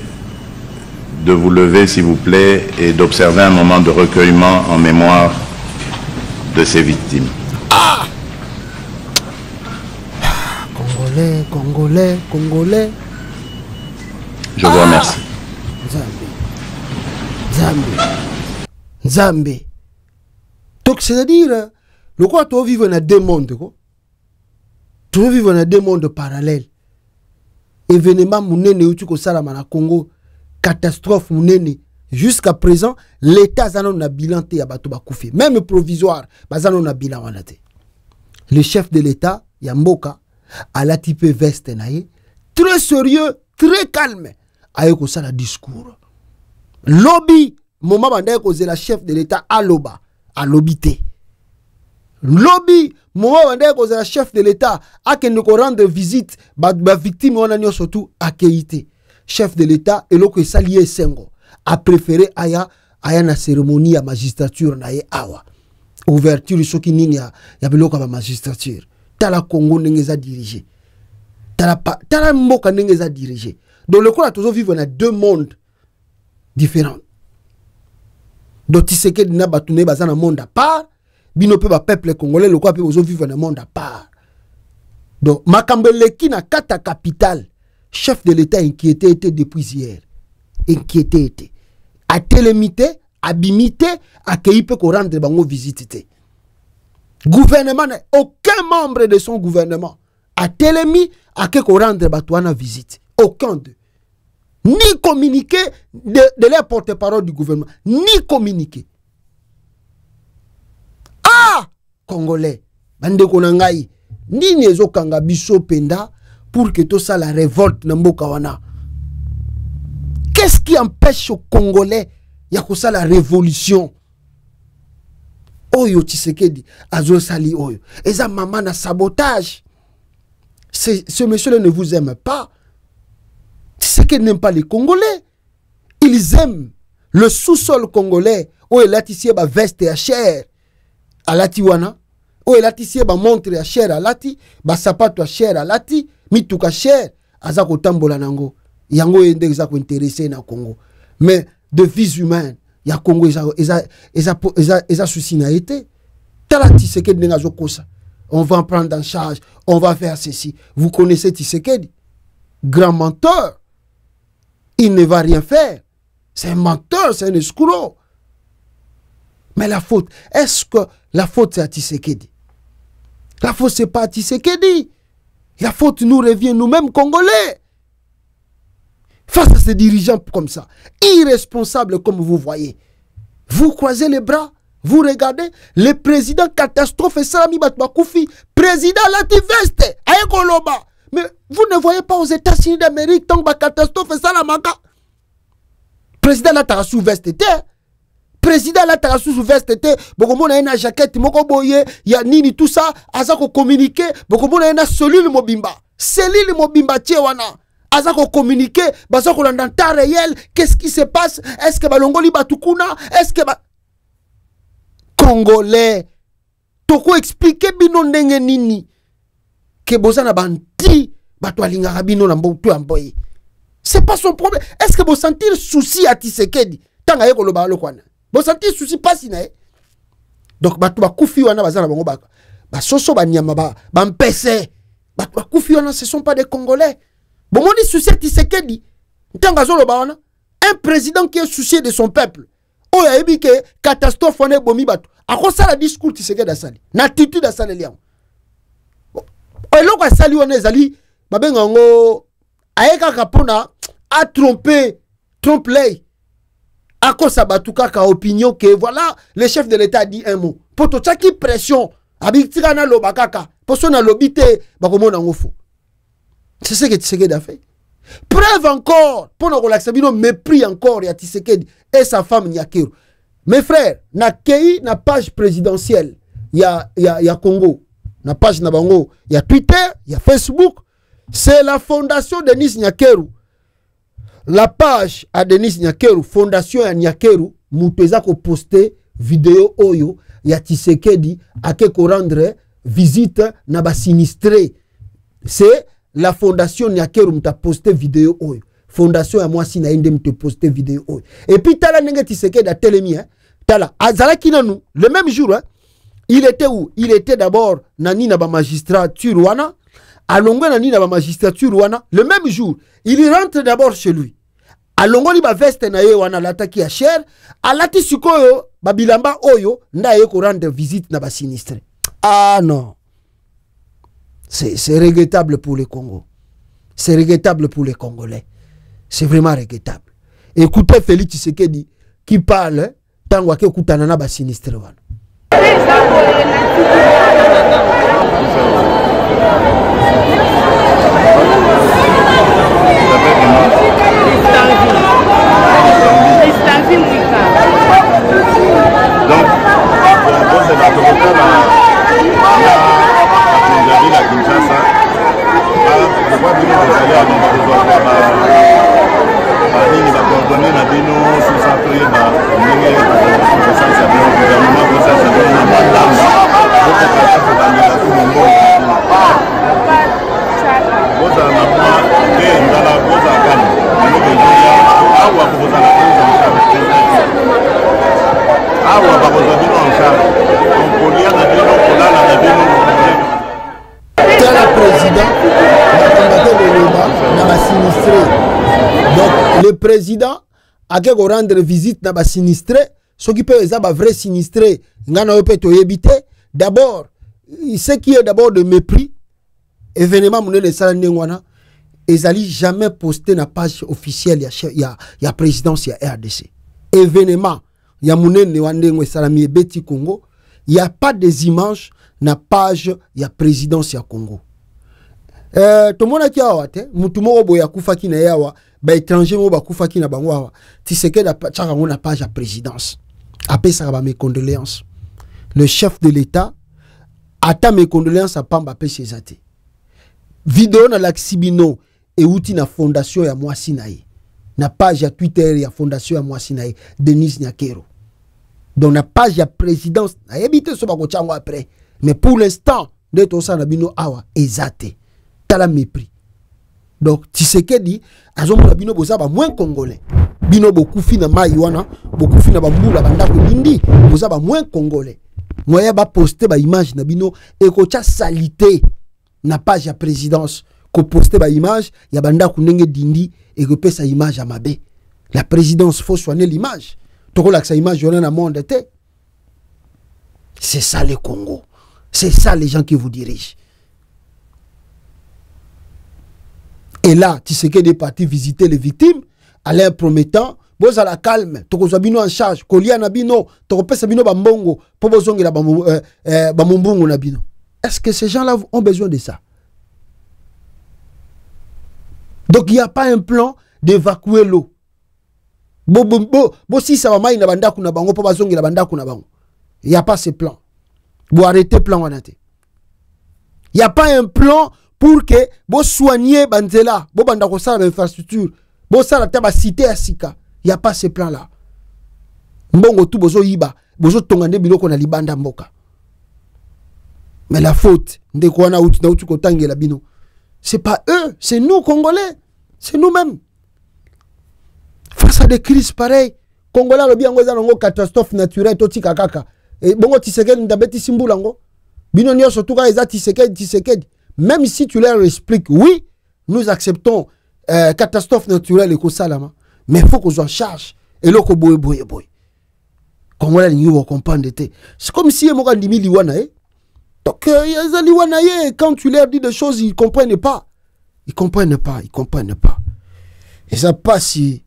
de vous lever, s'il vous plaît, et d'observer un moment de recueillement en mémoire de ces victimes. Ah! Congolais, Congolais, Congolais. Je vous remercie. Nzambe. Donc c'est-à-dire, le quoi tu vivre dans deux mondes, quoi. Tu vivre dans deux mondes parallèles. Événement mounene où tu ko salama na Congo, catastrophe mounene. Jusqu'à présent, l'État zanon na bilan te ya bato bakufi. Même provisoire, bazanon na bilan wana te. Le chef de l'État, Yamboka, a la type veste naye, très sérieux, très calme. Aye ko sala discours. Lobby, moment bandaye ko la chef de l'État aloba, a lobité. Lobby, moment bandaye ko la chef de l'État a ken ko rendre visite ba victime wana nyo surtout accueilli. Chef de l'État et loko salié sengo a préféré aya na cérémonie à magistrature na ye awa. Ouverture soki nini ya biloko ba magistrature. Tala Congo ndengeza diriger. Tala mboka ndengeza diriger. Donc le coup a toujours vivre dans deux mondes différents. Donc Tshisekedi na batune baza na monde à part, bino pe ba peuple congolais le quoi pe ozo vivre dans monde à part. Donc Makambeleki na kata capitale, chef de l'État inquiété était depuis hier. Inquiété était. A télémité, abimité, accueilli peut qu'on rendre bango visite. Gouvernement, aucun membre de son gouvernement a télémis à qu'on rendre batouana visite. Aucun d'eux. Ni communiqué de leur porte-parole du gouvernement, ni communiqué. Ah! Congolais, bande konangai, ni nezo kanga biso penda pour que tout ça la révolte na mboka wana. Qu'est-ce qui empêche aux Congolais ya ko ça la révolution? Oyo Tshisekedi azo sali oyo. Eza maman na sabotage. Ce monsieur ne vous aime pas. Tshisekedi n'aime pas les Congolais. Ils aiment le sous-sol congolais. Oyo latisie ba veste ya chair. Alati wana. Oyo latisie ba montre ya chair alati. Ba sapato ya chair alati. Mituka chair. Aza ko tambola nango. Yango yende eza ko intéressé na Congo. Mais de vies humaines. Ya Congo eza souci na été. Tala Tshisekedi nga zokosa. On va en prendre en charge. On va faire ceci. Vous connaissez Tshisekedi? Grand menteur. Il ne va rien faire. C'est un menteur, c'est un escroc. Mais la faute, est-ce que la faute c'est à Tshisekedi? La faute c'est pas à Tshisekedi. La faute nous revient nous-mêmes Congolais. Face à ces dirigeants comme ça, irresponsables comme vous voyez, vous croisez les bras, vous regardez, le président catastrophe et Salami Batbakoufi, président Lativeste, Aekoloba. Mais vous ne voyez pas aux États-Unis d'Amérique tant que catastrophe et Salamaka. Président Latarassou veste, président Latarassou veste, Bokomona ena jaquette, Mokoboye, ya nini tout ça, Azako communiqué, Bokomona ena cellule Mobimba, cellule Mobimba Tchewana. Azako communiqué, bazako dans temps réel, qu'est-ce qui se passe? Est-ce que balongoli batukuna? Est-ce que Congolais, toko expliquer bino ndenge nini que bozana banti batwalinga bino na mboto amboye. C'est pas son problème. Est-ce que vous sentez le souci à Tshisekedi? Tanga yeko lo ba lo kwana. Vous sentez le souci pas sina. Donc batu bakufi wana bazana bango baka. Ba soso ba nyama ba mpese. Batu bakufi wana ce sont pas des Congolais. Bon, mon souci à Tshisekedi. Un président qui est soucié de son peuple. Oh, il y a eu que catastrophe on est bomi batu. À quoi ça la discours Tshisekedi a sali? N'attitude a sali liang. Oh, l'on a sali on est sali. Babengango aeka kapona a trompé, trompe-l'œil. À quoi ça batu kaka opinion que voilà le chef de l'État a dit un mot. Poto tchaki pression. Abitirana lo bakaka. Poso na lobite bakomona ngofo. C'est ce que Tshisekedi a fait. Preuve encore, pour nous relaxer, mépris encore, il y a Tshisekedi et sa femme Nyakeru. Mes frères, na kei na page présidentielle, il y a Congo, na page na bango, il y a Twitter, il y a Facebook. C'est la fondation Denis Nyakeru. La page à Denis Nyakeru, fondation à Nyakeru, mouteza ko poster vidéo oyo, il y a Tshisekedi à ko rendre visite na ba sinistré. C'est la fondation Nyakeru m'a posté vidéo oyo. Fondation à moi si na inde m'a posté vidéo oyo. Et puis tala nenge Tshisekedi a telemi hein. Tala azala kinanu le même jour hein. Il était où? Il était d'abord nani na ba magistrature wana. Alongo nani na ba magistrature wana. Le même jour, il rentre d'abord chez lui. Alongo li ba veste na ye wana lataki a cher. Alati sikoyo ba bilamba oyo nda ye ko rendre visite na ba sinistré. Ah non. C'est regrettable pour le Congo. C'est regrettable pour les Congolais. C'est vraiment regrettable. Écoutez Félix Tshisekedi qui parle tant que kutanana ba sinistre wana. Donc, c'est la ville à Kinshasa, je crois que nous allons à nous coordonner la bino, sous sa prière, président a rendre visite na ba sinistré, ce qui peut être un vrai sinistré, d'abord, ce qui est d'abord de mépris, événement mouné de Salandengwana, ils n'allaient jamais poster na page officielle, il y a présidence, il y a RDC. Événement, il y a mouné de Wandengwe Salami et Beti Congo, il n'y a pas des images na page, il y a présidence, il y a Congo. Tout le monde a dit que mutumo boya kufaki na yawa ba étranger mo ba kufaki na bangwa ti seke da chaka ngona page à présidence après ça ba mes condoléances le chef de l'état attend mes condoléances à Pamba pese zate vidéo na laxibino et outi na fondation ya Mwasi naye na page à Twitter ya fondation ya Mwasi naye Denis Nyakero donc na page à présidence na habité so ba ko chango après mais pour l'instant de to ça na bino awa ezate la mépris. Donc, Tshisekedi, azomona bino boza ba moins congolais. Bino beaucoup fina maïwana, beaucoup fina ba mbula banda ko bindi, boza ba moins congolais. Moya ba poster ba image na bino et ko tcha salité na page ya présidence ko poster ba image ya banda ko ndenge dindi et ko pesa image à mabe. La présidence faut soigner l'image. Toko la sa image yona na monde té. C'est ça le Congo. C'est ça les gens qui vous dirigent. Et là, Tshisekedi est parti visiter les victimes, à l'air promettant, vous à la calme, tu as bino en charge, kolia na bino, tu as pesa bino bambongo, pour bozongi la bamumbungu na bino. Est-ce que ces gens-là ont besoin de ça? Donc il n'y a pas un plan d'évacuer l'eau. Si ça va mal, il n'y a pas ce plan. Vous arrêtez le plan. Il n'y a pas un plan pour que vous soigniez Banzela, vous bandako ça l'infrastructure, vous ça la taba cité à Sika. Il n'y a pas ce plan là. Mbongo tout bozo yiba, bozo tongande biloko na libanda mboka. Mais la faute, ndeko wana uti na uti kotange la bino. C'est pas eux, c'est nous Congolais, c'est nous-mêmes. Face à des crises pareilles, Congolais le bien ngoza ngo catastrophe naturelle toti kakaka. Et bongo Tshisekedi ndabeti simbulango. Bino nyo surtout ka eza Tshisekedi. Même si tu leur expliques, oui, nous acceptons catastrophe naturelle et salama, mais il faut qu'on soit en charge. Et là, qu'on boye. Comme on l'a dit, on comprend. C'est comme si on a dit liwana. Donc, quand tu leur dis des choses, ils ne comprennent pas. Ils ne comprennent pas. Et ça passe si.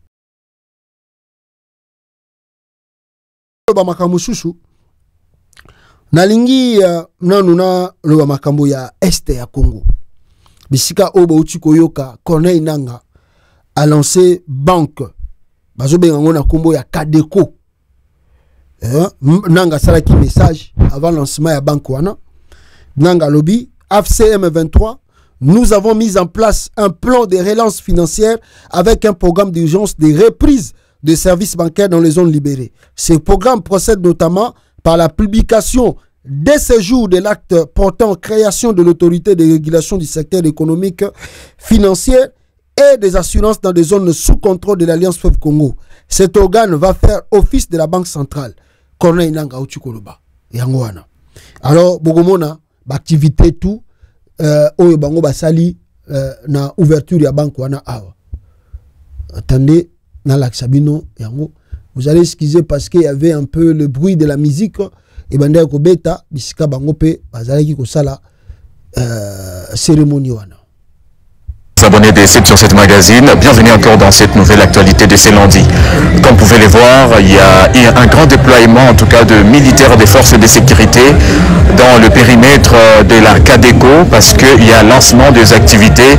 Nalingi nanuna lo makambo ya este ya Congo. Bisika obo uchikoyoka Corneille Nanga a lancé banque. Bazobe ngona kombo ya Kadeko. Nanga salaki message avant lancement ya banque wana. Nanga lobby AFCM 23, nous avons mis en place un plan de relance financière avec un programme d'urgence de reprise de services bancaires dans les zones libérées. Ce programme procède notamment par la publication dès ce jour de l'acte portant création de l'autorité de régulation du secteur économique, financier et des assurances dans des zones sous contrôle de l'Alliance Fleuve Congo. Cet organe va faire office de la Banque centrale. Corneille Nanga Uchikoloba. Yangoana. Alors, Bogomona, activité tout, Oyo Bango Basali, na ouverture ya banque wana awa. Attendez, na l'Axabino, Yango. Vous allez excuser parce qu'il y avait un peu le bruit de la musique. Et banda ko beta bisika bango pe bazalaki ko sala cérémonie wana. Abonnés des sites sur cette magazine, bienvenue encore dans cette nouvelle actualité de ce lundi. Comme vous pouvez le voir, il y a un grand déploiement en tout cas de militaires des forces de sécurité dans le périmètre de la Cadeco parce qu'il y a lancement des activités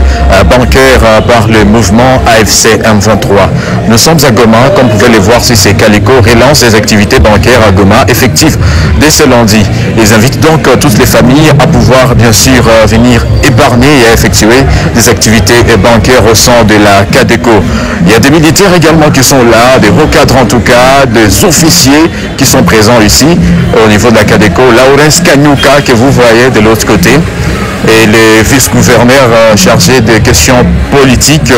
bancaires par le mouvement AFC M23. Nous sommes à Goma, comme vous pouvez le voir si c'est Calico relance les activités bancaires à Goma effectives dès ce lundi. Ils invitent donc toutes les familles à pouvoir bien sûr venir épargner et à effectuer des activités bancaires au sein de la Cadeco. Il y a des militaires également qui sont là, des hauts cadres en tout cas, des officiers qui sont présents ici au niveau de la Cadeco. Laurence Kanyuka que vous voyez de l'autre côté et le vice-gouverneur chargé des questions politiques,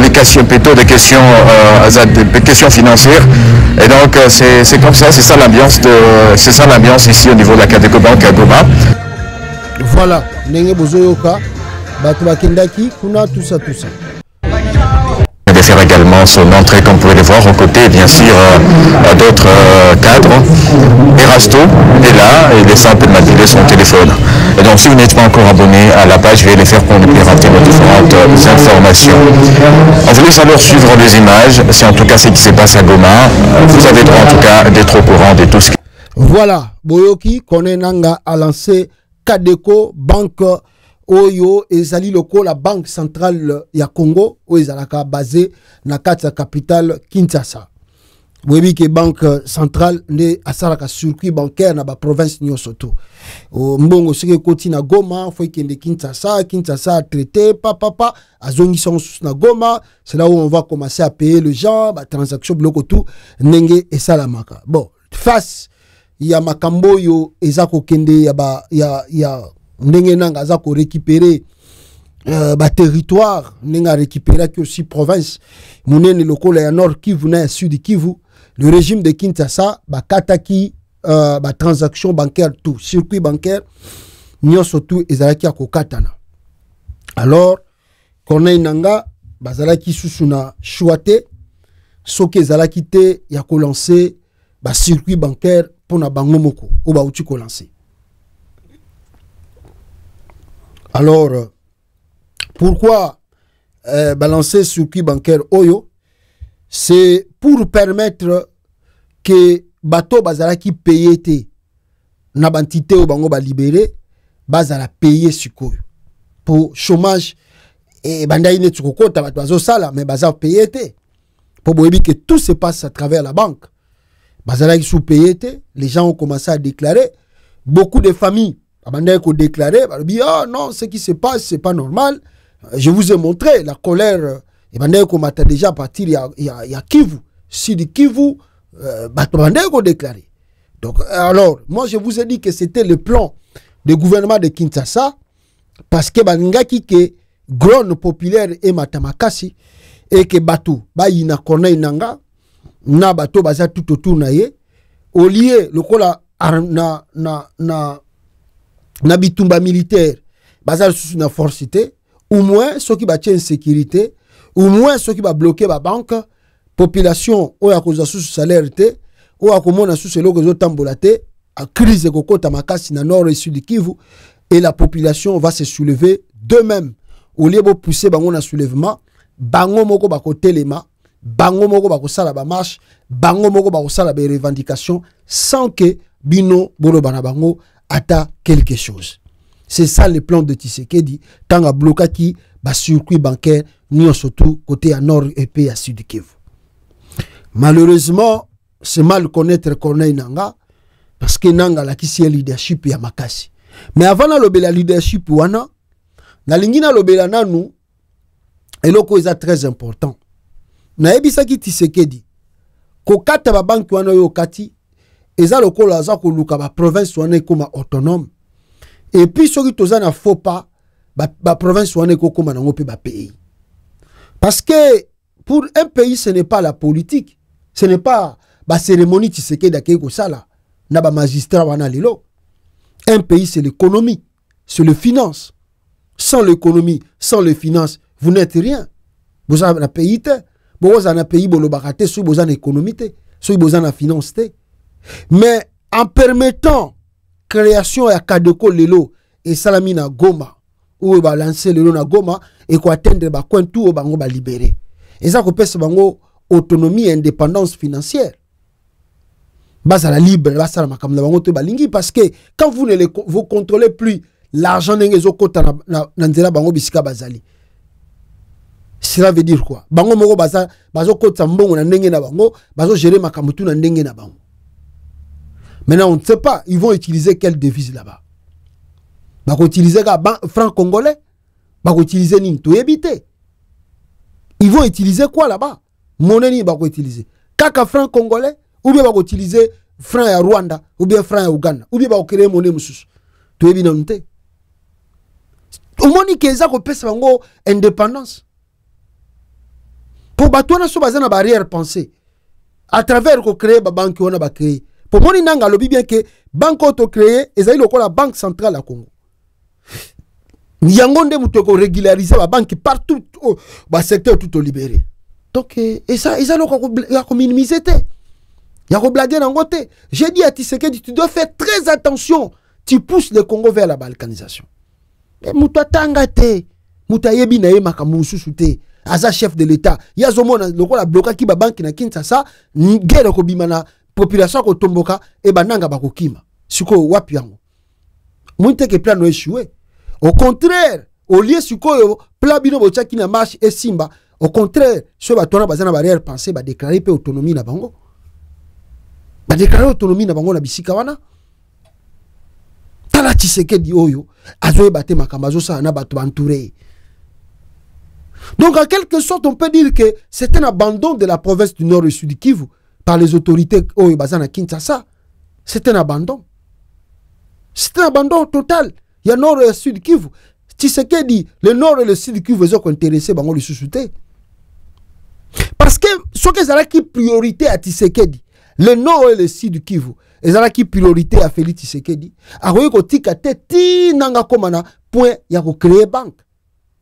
les questions plutôt des questions financières. Et donc c'est comme ça, c'est ça l'ambiance ici au niveau de la Cadeco Banque à Goma. Voilà, Nenge Bozoyoka. Tout ça. De faire faire également son entrée, comme vous pouvez le voir, aux côtés, bien sûr, d'autres cadres. Erasto est là et laisse un peu manipuler son téléphone. Et donc, si vous n'êtes pas encore abonné à la page, je vais les faire pour ne plus rater nos différentes informations. On vous laisse alors suivre les images. C'est en tout cas ce qui se passe à Goma. Vous avez droit en tout cas d'être au courant de tout ce qui... Voilà, Boyoki, Konenanga a lancé Kadeko, banque Oyo, ezali loko la banque centrale ya Congo, où ezalaka basé na kati capitale Kinshasa. Oui, que banque centrale ne asaraka circuit bancaire na ba province nyosoto. Mbongo sike koti na Goma, faut que Kinshasa a traité papa azongi son na Goma, c'est là où on va commencer à payer le gens, ba transaction bloco tout nenge et salamaka. Bon, face ya makambo yo ezako kende ya ndenge nanga azako récupérer ba territoire nenga récupérer que aussi province munene lokola ya Nord Kivu na Sud Kivu. Le régime de Kinshasa ba kataki ba transaction bancaire tout circuit bancaire nyoso tout ezalaki akokatana. Alors Corneille Nanga bazalaki susuna chouate soki ezalaki te ya ko lancer ba circuit bancaire pour na bango moko ou ba uti ko lancer. Alors pourquoi balancer circuit bancaire Oyo? C'est pour permettre que bateau bazala qui paye te na bantité ou bango ba libéré bazala payer suko pour chômage et bandaïne tsukoko ta bato sala mais bazala payer te pour boyebi que tout se passe à travers la banque bazala qui sous payer te. Les gens ont commencé à déclarer, beaucoup de familles abandaïne ko déclarer balobi oh non, ce qui se passe c'est pas normal. Je vous ai montré la colère. Et bandé qu'on m'a déjà partir il y a Kivu, Sud Kivu, bandé qu'on déclaré. Donc alors moi je vous ai dit que c'était le plan du gouvernement de Kinshasa parce que bangaki que grande populaire et matamakasi et que batou ba ina Corneille Nanga na bato baza tout autour na ye au lieu le kola na bitumba militaire baza sous na forcité au moins ceux qui battent une sécurité. Au moins ceux qui va bloquer la banque, population ou à cause de sous salaire ou à comment sous ce logo tambolate à crise de coco tamakasi na nord et sud Kivu et la population va se soulever d'eux-mêmes au lieu de pousser bango na soulèvement bango moko bako telema bango moko bako sala ba marche bango moko bako sala ba revendication sans que bino bolo bana bango ata quelque chose. C'est ça le plan de Tshisekedi tant à bloquer qui ba circuit bancaire ni surtout côté à nord et puis à sud Kivu. Malheureusement, c'est mal connaître Corneille Nanga parce que Nanga la qui c'est leadership ya makasi. Mais avant na lobela leadership wana na lingina lobela nanu eloko eza très important. Na ebisa ki Tshisekedi ko kata ba banki wana yo kati eza lokola za ko luka ba province wana koma autonome. Et puis soki toza na faux pas ba province wana ko koma nango pe ba pays. Parce que pour un pays, ce n'est pas la politique. Ce n'est pas la cérémonie Tshisekedi d'Akeko Sala. Na ba magistrat wana lilo. Un pays, c'est l'économie. C'est le finance. Sans l'économie, sans les finances, vous n'êtes rien. Vous avez un pays, vous avez un pays, vous avez une économie, vous avez une finance. Mais en permettant création à Kadeko Lelo et Salamina Goma, où il va lancer le na Goma et qu'on atteindre ba coin tout au bango ba libérer. Et ça qu'on peut se bango autonomie et indépendance financière. Basa la libre, basa la makam na bango te balingi parce que quand vous ne vous contrôlez plus l'argent n'engezo kota na nzela bango bisika bazali. Cela veut dire quoi? Bango moko basa bazo kota mbongo na ndenge na bango, bazo gérer makamutu na ndenge na bango. Maintenant on ne sait pas, ils vont utiliser quelle devise là-bas. Ils vont utiliser franc congolais. Ils vont utiliser Ninto éviter. Ils vont utiliser quoi là-bas? Monnaie ils vont utiliser. Kaka franc congolais ou bien ils vont utiliser franc à Rwanda ou bien franc à Ouganda ou bien ils vont créer monnaie moussous. Tout évident. Au moins qu'ils ont pèse bango indépendance. Pour battre sur base na barrière pensée. À travers qu'on crée ba banque on a ba créé. Pour moi, nanga lobi bien que banque auto créé, ezali lokola la banque centrale à Congo. Yangonde mutoko régulariser la banque partout, ba secteur tout libéré. Donc, et ça, ils ont minimisé. Il y a blagué dans côté. J'ai dit à Tshisekedi, tu dois faire très attention. Tu pousses le Congo vers la balkanisation. Et Mouta Tangate, Mouta Yebi Nae Makamusu Sute, Aza chef de l'État. Il y a Zomo, la bloca qui ba banque na Kinshasa, ni guerre ko bimana, population ko tomboka, et bananga bako kima. Suko wapi yango. Mouite ke plan no échoué. Au contraire, au lieu suko plan bino bocha qui na marche et simba, au contraire, ce batona bazana barrière pensée ba déclarer pe autonomie na bango. Ba déclarer autonomie na bango na bisika wana. Tala Tshisekedi oyo, azoe bate makamazo sa na bato entouré. Donc en quelque sorte, on peut dire que c'est un abandon de la province du Nord et Sud Kivu par les autorités oyo bazana Kinshasa. C'est un abandon. C'est un abandon total. Il y a Nord et Sud Kivu. Tshisekedi, le Nord et le Sud Kivu sont intéressés bango le sous-souté. Parce que ce que c'est qui priorité à Tshisekedi, le Nord et le Sud Kivu, et ça qui priorité à Félix Tshisekedi. Aroye ko tika te ti nanga komana point ya ko créer banque.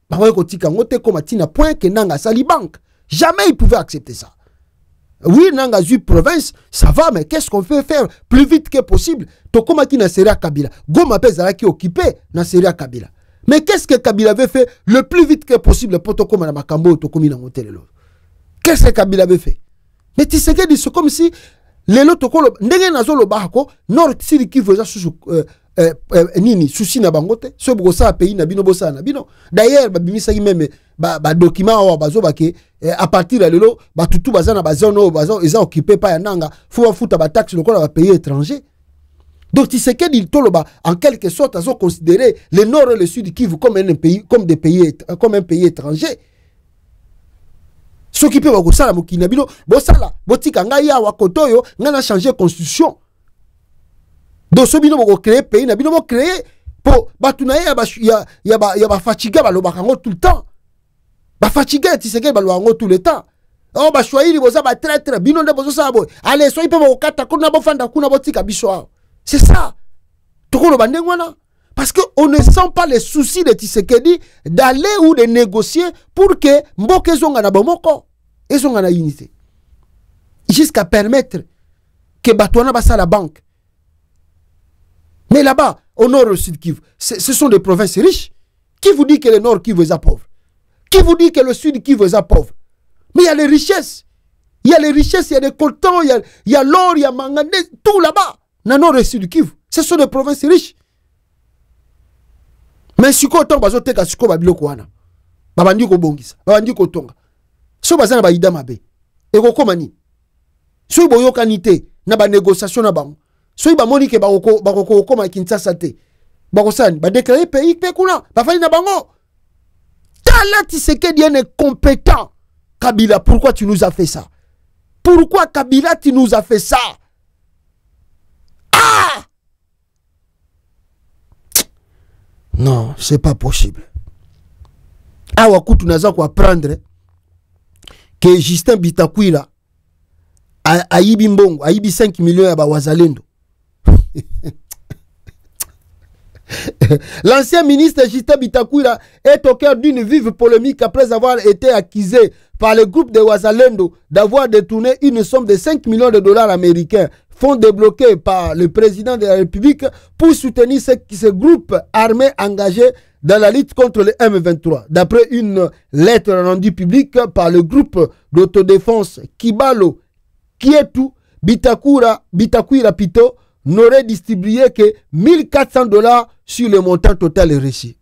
Aroye ko tika ngote koma tina point que nanga sali banque. Jamais il pouvait accepter ça. Oui, nanga zu province, ça va, mais qu'est-ce qu'on peut faire plus vite que possible? To koma ki na Seria Kabila. Goma pe zala ki occupé na Seria Kabila. Mais qu'est-ce que Kabila avait fait le plus vite que possible pour to koma na makambo to komi na ngotelelo? Qu'est-ce que Kabila avait fait? Mais Tshisekedi, c'est comme si les loto kolo ndenge nazo lo bahako nord siri ki voza susu nini susi na bangote so bosa pays na bino bosa na bino d'ailleurs ba bimisa ki même ba document wa bazo bake à partir de lelo ba tutu bazana bazono bazo ils ont occupé pa ya nanga faut futa ba taxe lokola ba pays étranger. Donc Tshisekedi il toloba en quelque sorte azo considérer le nord et le sud Kivu comme un pays comme un pays étranger. Ceux qui peuvent avoir ça, bino, bosala, botika ngaya wa kotoyo, ngana changer constitution. Donc ce bino bo créer pays, na bino bo créer pour batunaye ya ba fatigué ba lobakango tout le temps. Ba fatigué Tshisekedi ba lobango tout le temps. Oh ba choisir boza ba traître, bino nde bozo sa boy. Allez, so ipe bo kata kuna bo fanda kuna botika biso. C'est ça. Tokolo bandengwana. Parce qu'on ne sent pas les soucis de Tshisekedi d'aller ou de négocier pour que Mboke zonga na bomoko et zonga na unité. Jusqu'à permettre que Batouana bassa la banque. Mais là-bas, au nord et au sud Kivu, ce sont des provinces riches. Qui vous dit que le nord Kivu est pauvre? Qui vous dit que le sud Kivu est pauvre? Mais il y a les richesses. Il y a les richesses, il y a des coltans, il y a l'or, il y a manganèse, tout là-bas. Dans le nord et le sud Kivu. Ce sont des provinces riches. Mais si ko tonga bazo teka siko babilo kwana babandi ko bongisa babandi ko tonga so bazana ba ida mabe e ko komani so boyoka nité na ba négociation na bango so ba moni ke ba ko koma Kinshasa te ba ko sani ba déclarer pays pe kuna ba fali na bango tala Tshisekedi est incompétent. Kabila, pourquoi tu nous as fait ça? Pourquoi Kabila tu nous as fait ça? Ah! Non, c'est pas possible. Ah, wakutu naza kwa prendre que Justin Bitakwira a yibi mbongo, a yibi 5 millions ya ba wazalendo. L'ancien ministre Justin Bitakwira est au cœur d'une vive polémique après avoir été accusé par le groupe de Wazalendo d'avoir détourné une somme de 5 millions de dollars américains, fonds débloqués par le président de la République pour soutenir ce groupe armé engagé dans la lutte contre le M23. D'après une lettre rendue publique par le groupe d'autodéfense Kibalo Kietu, Bitakwira Pito n'aurait distribué que 1400 dollars sur le montant total reçu.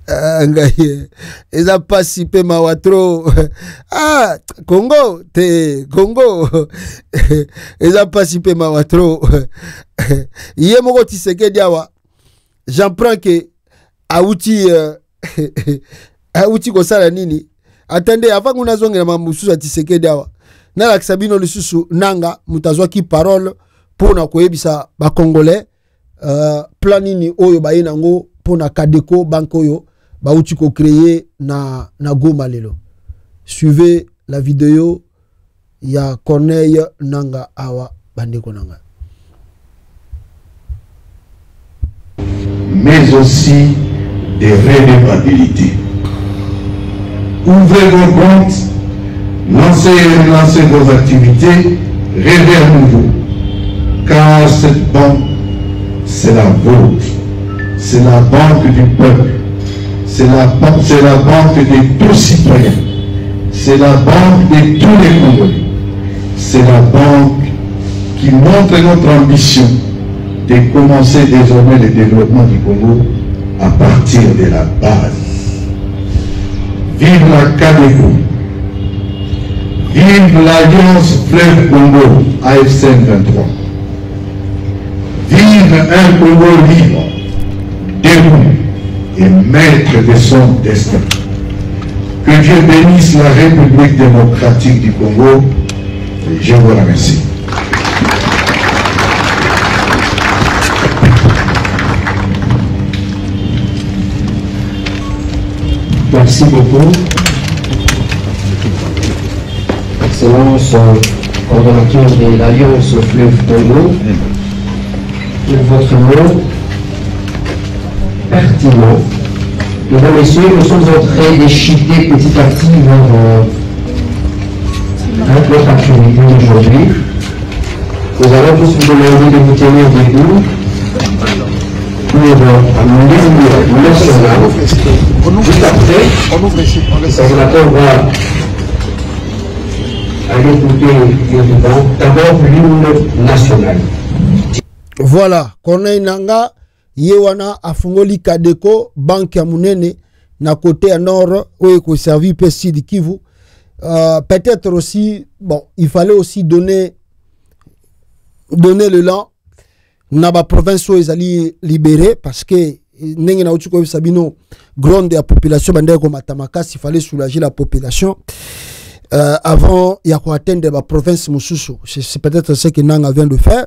Ils n'ont pas sipé Mawatro. Ah, Congo, Congo. Ils n'ont pas sipé Mawatro. Yemoko Tshisekedi awa. J'en prends que Aouti Kosala Nini. Attendez, avant qu'on a zonge na mamusu à Tshisekedi awa. Nala Sabino Lisusu Nanga mutazwa ki parole pour na koyebisa ba Congolais planini oyo ba yenango pour na Kadeko banko yo ba uti ko créer na Goma lelo. Suivez la vidéo ya Corneille Nanga awa bandeko nanga. Mais aussi des redevabilités. ouvrez vos comptes, lancez et relancez vos activités, rêvez à nouveau. Car cette banque, c'est la vôtre. C'est la banque du peuple. C'est la banque de tous citoyens. C'est la banque de tous les Congolais. C'est la banque qui montre notre ambition de commencer désormais le développement du Congo à partir de la base. Vive la CADECO. Vive l'Alliance Fleuve Congo AFCM 23. Vive un Congo libre, debout et maître de son destin. Que Dieu bénisse la République démocratique du Congo. Et je vous remercie. Merci beaucoup. Excellence, coordonnateur de l'Alliance Fleuve Congo, pour votre nom pertinent. Mesdames et messieurs, nous sommes en train de chuter petit à petit vers notre activité d'aujourd'hui. Nous allons tous vous demander de vous tenir debout pour l'hymne national. Juste après, le coordonnateur va aller écouter d'abord l'hymne national. Voilà, Corneille Nanga, Yewana afungoli Kadeko, banque ya munene, na côté à nord, où est servi Pessi de Kivu. Peut-être aussi, bon, il fallait aussi donner l'élan. Naba province où ils allaient libérer parce que n'engue na utuko sabino grande de la population bandé comme Matamakas, il fallait soulager la population avant il y a quoi atteindre la province Mususu. C'est peut-être ce que Nanga vient de faire.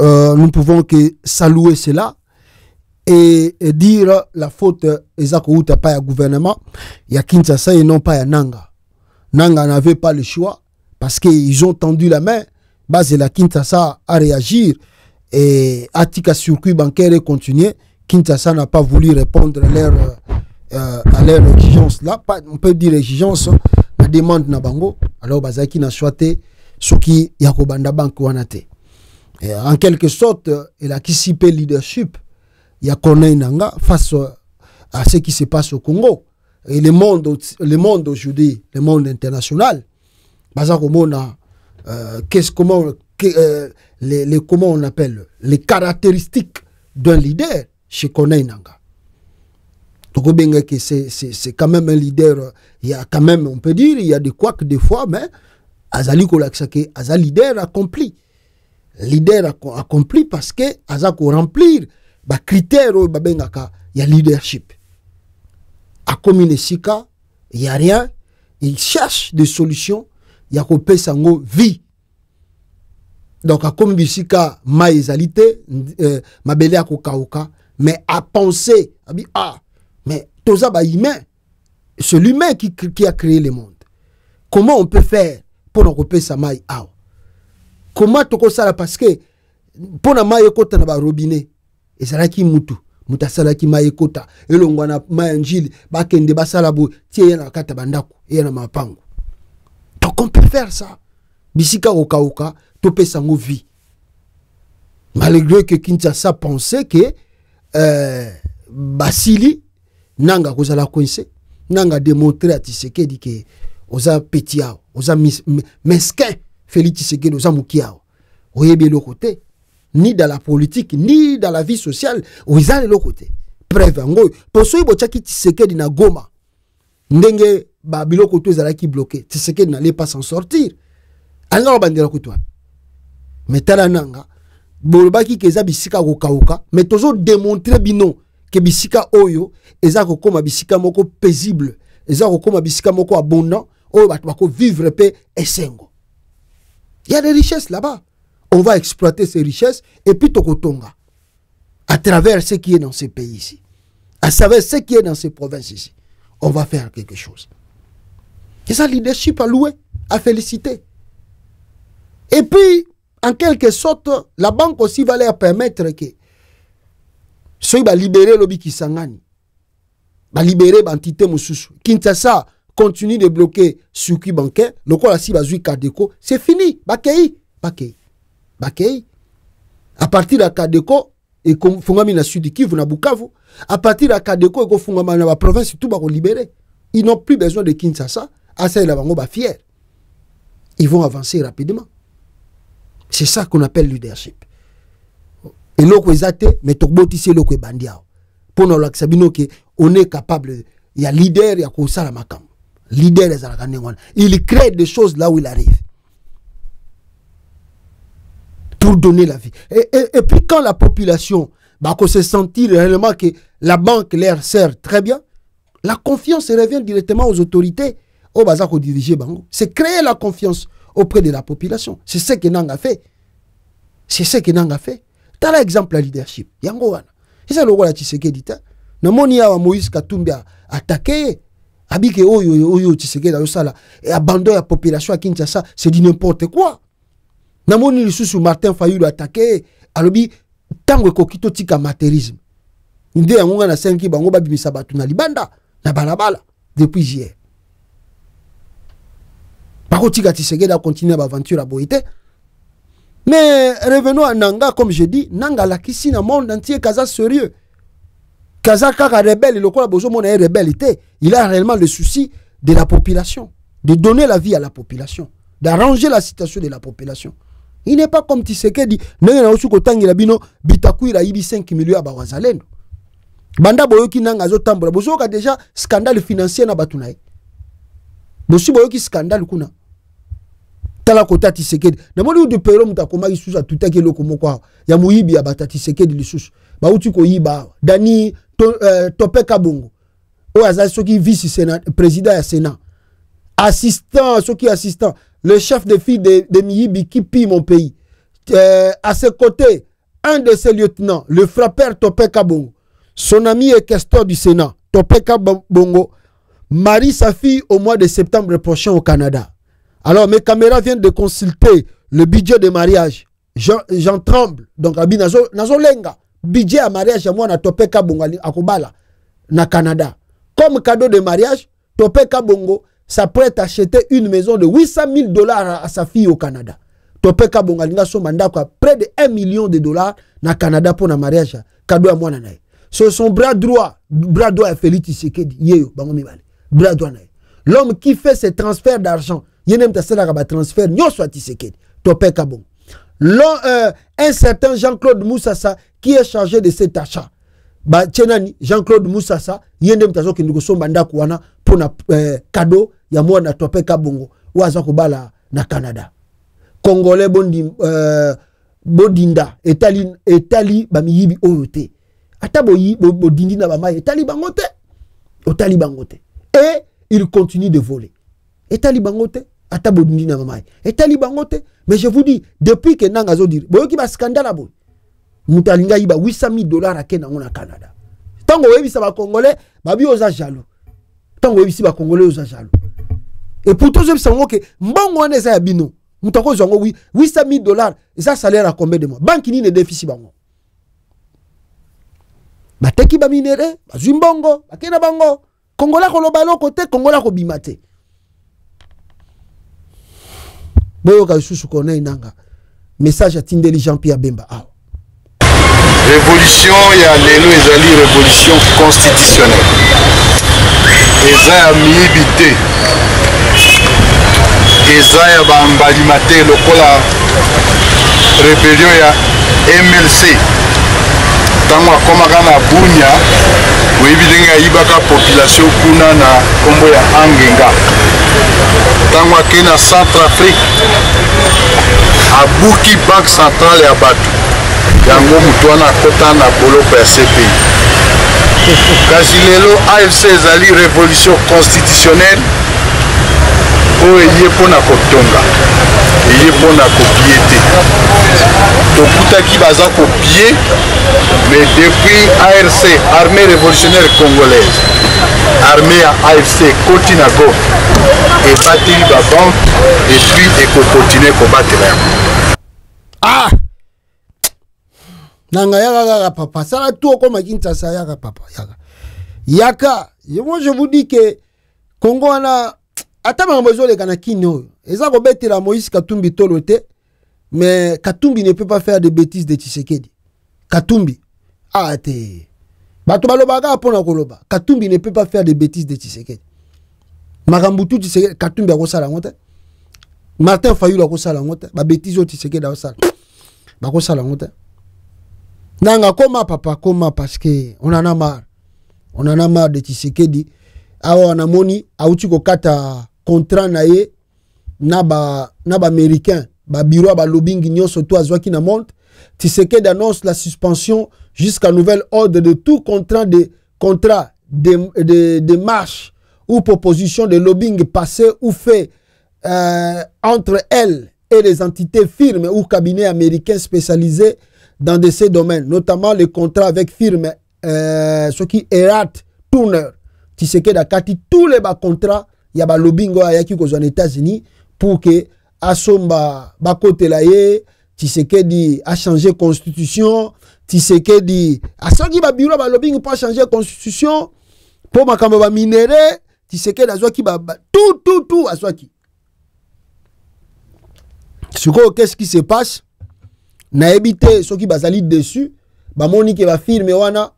Nous pouvons que saluer cela et dire la faute Ezako Uta pas à gouvernement, il y a Kinshasa et non pas à Nanga. Nanga n'avait pas le choix parce qu'ils ont tendu la main. Base la Kinshasa à réagir et Atika circuit bancaire et continuer. Kinshasa n'a pas voulu répondre à leur exigence là. On peut dire exigence, la demande na bango. Alors Bazaki n'a choisi ce qui Yakobanda Bank Wanate. En quelque sorte, il a anticipé le leadership. Il y a Corneille Nanga face à ce qui se passe au Congo. Et le monde aujourd'hui, le monde international, comment on appelle les caractéristiques d'un leader chez Corneille Nanga. Donc, c'est quand même un leader, il y a quand même, on peut dire, il y a des couacs des fois, mais Azali Kolaksake, Azali leader accompli. Leader accompli parce que Azako remplir les critères, il y a leadership. À Kominesika, il n'y a rien. Il cherche des solutions. Il y a coupé sango vie. Donc, à Kominesika, maïzalité, ma belle à Kokauka, mais à penser, mais Toza ba humain, c'est l'humain qui a créé le monde. Comment on peut faire pour nous couper sa maille? Comment tu ça parce que pour na maille kota na ba robinet et ça qui mutu mutasala ki maille kota elongwa na mayanjili bakende basala bo tie na kata bandako et na mapango. Donc on peut faire ça. Bisika okauka to pesa ngo vie. Malgré que Kinshasa pensait que Basili nanga kozala coincé nanga démontrer à Tshisekedi que oza petiao oza mesquin Félix Tshisekedi oza mukiao oyebe le côté ni dans la politique ni dans la vie sociale oza le côté preuve ngo poso bochaki Tshisekedi na Goma ndenge ba biloko to ezalaki bloqué Tshisekedi n'allait pas s'en sortir alors bandira kutwa metala nanga bolobaki keza bisika kokauka mais toujours démontrer bino que bisika oyo ezako koma bisika moko paisible ezako koma bisika moko abondant oyo bato bako vivre pe esengo. Il y a des richesses là-bas. On va exploiter ces richesses et puis tokotonga à travers ce qui est dans ces pays ici, à travers ce qui est dans ces provinces ici. On va faire quelque chose. Et ça, leadership à louer, à féliciter. Et puis, en quelque sorte, la banque aussi va leur permettre que ceux qui va libérer l'obi Kisangani, va libérer l'entité Moussousou. Kinshasa, continue de bloquer circuit bancaire, le quoi la si bazui Cadeco, c'est fini. Bakei. À partir de Cadeco, et comme Fungami na Sud Kivu na Bukavu, à partir de Cadeco et comme Fungama na la province, tout va libérer. Ils n'ont plus besoin de Kinshasa. Asa la bango ba fier. Ils vont avancer rapidement. C'est ça qu'on appelle leadership. Et l'autre est mais Tokboti c'est l'autre bandia. Pour nous l'accepter que on est capable. Il y a leader, il y a Koussa la Makam. Leader les Arakanengwana. Il crée des choses là où il arrive. Pour donner la vie. Et puis quand la population va se sentir réellement que la banque leur sert très bien, la confiance revient directement aux autorités. Au bazar diriger bango. C'est créer la confiance auprès de la population. C'est ce que Nanga fait. C'est ce que Nanga fait. T'as l'exemple la leadership. Yango wana. C'est ça le rôle de Tshisekedi. Namoni ya Moïse Katumbi a attaqué. Abike oyo Tshisekedi a ça là. Et abandonne la population à Kinshasa. C'est du n'importe quoi. Namoni lisusu Martin Fayulu a attaqué. Alobi tango kokito tika matérisme. Inde yango na 5 bango babimisa batu na libanda na balabala depuis hier. Par contre, Tshisekedi a continué l'aventure à Boïté. Mais revenons à Nanga, comme je dis, Nanga la kisi na monde entier, Kaza sérieux. Kaza kaka rebelle, le quoi besoin mon rebellité. Il a réellement le souci de la population, de donner la vie à la population, d'arranger la situation de la population. Il n'est pas comme Tshisekedi, Nanga na osu kotangi la bino, Bitakou la ibi 5 millions à Bawazalendo. Banda boyoki Nanga zo tambola, bozo ka déjà scandale financier na batunaye. Bosi boyoki scandale kuna. Tala kota Tshisekedi na moni de pero mutakoma isusa tutaki loko moko ya muyibi ya batati Tshisekedi lisusu ba uti ko yiba Dani Topeka Bongo o azali soki vice sénat président ya sénat assistant soki assistant le chef de file de Miyibi qui pille mon pays à ses côtés un de ses lieutenants le frappeur Topeka Bongo son ami et questeur du Sénat Topeka Bongo marie sa fille au mois de septembre prochain au Canada. Alors, mes caméras viennent de consulter le budget de mariage. J'en tremble. Donc, nazo lenga. Budget à mariage, moi, na Topeka Bongo, akobala, na Canada. Comme cadeau de mariage, Topeka Bongo s'apprête à acheter une maison de $800,000 à sa fille au Canada. Topeka Bongo, linga so mandako près de $1 million na Canada pour na mariage. Cadeau à moi, nanaï. C'est son bras droit est Félix Tshisekedi. Yeyo, bango mibale. Bras droit, naï. L'homme qui fait ces transferts d'argent, il y a un transfert, il y a Tshisekedi, Topeka Bongo. Un certain Jean-Claude Moussassa qui est chargé de cet achat. Jean-Claude Moussassa, il y a un qui nous sommes pour un cadeau, il y a un Topeka Bongo, ou à na Canada. Congolais Bodinda, Etali, Bamiyibi Oyote. Ataboyi, Bodindi na Bama, Etali Bangote. Otali Bangote. Et il continue de voler. Etali Bangote. Atabodindi na Bama. Etali Bangote. Mais je vous dis, depuis que Nangazo dit, boyoki ba scandale à boy. Mutalinga yiba $800,000 à Kenya na Canada. Tango webi sa ba Congolais, babi oza jaloux. Tango webi si ba Congolais oza jaloux. Et pourtant je sais que mbongo wana eza ya bino. Mutako zongo oui, $800,000, ça salaire à combien de mois? Banque ni ne déficit bango. Bateki ba minere, ba zumbongo, bakena bango. Congolais ko lobalo côté, Congolais ko bimate. Boyoka susu kone inanga. Message à Tindeli Jean-Pierre Bemba. Révolution ya lelo ezali révolution constitutionnelle. Eza ya miyibite. Eza ya bambalimate lokola rébellion ya MLC. Tango akomaka na Bunya, oyebi ndenge ayibaka population kuna na kombo ya Angenga. Tango ake na Centrafrique, abuki banque centrale ya bato. Yango mutu wana akota na boloko ya CPI. Kasi lelo AFC ezali révolution constitutionnelle oyo eye mpona kotonga, eye mpona kopie te. Tokutaki baza kopie, mais depuis ARC, Armée révolutionnaire congolaise, armée ya AFC ekoti na go ebateli babanke et puis ekokontinue kobatela yango. Ah! Nanga yaka papa, ça tout comme Kinshasa yaka papa yaka. Yaka, moi je vous dis que Congo wana ata makambo ezoleka na kini oyo eza kobetela Moïse Katumbi tolo te, mais Katumbi ne peut pas faire de bêtises de Tshisekedi. Katumbi te bato balobaka pona koloba Katumbi ne peut pas faire de bêtises de Tshisekedi. Makambo tout Tshisekedi Katumbi akosala ngote, Martin Fayulu akosala ngote, ba bêtises au Tshisekedi akosala bakosala ngote. Nanga koma papa koma parce que on en a marre. On en a marre de Tshisekedi. Awa on a moni auti ko kata contrat na ye na ba américain ba bureau ba lobbying nyonso to azwaki na monde. Tshisekedi annonce la suspension jusqu'à nouvel ordre de tout contrat de marche ou proposition de lobbying passé ou fait entre elle et les entités firmes ou cabinets américains spécialisés dans de ces domaines, notamment les contrats avec firmes ce qui Erat Turner. Tshisekedi a kati tous les contrats, il y a ba lobbying ayaki aux États-Unis pour que asomba ba côté la ye. Tshisekedi a changé constitution. Tshisekedi a sorti ba bureau ba lobbying pour changer constitution pour makambo ba minéré. Tshisekedi a zwaki ba tout a zwaki. Qu'est-ce qui se passe? Na ebité ceux qui bazali dessus ba moni ke ba firme wana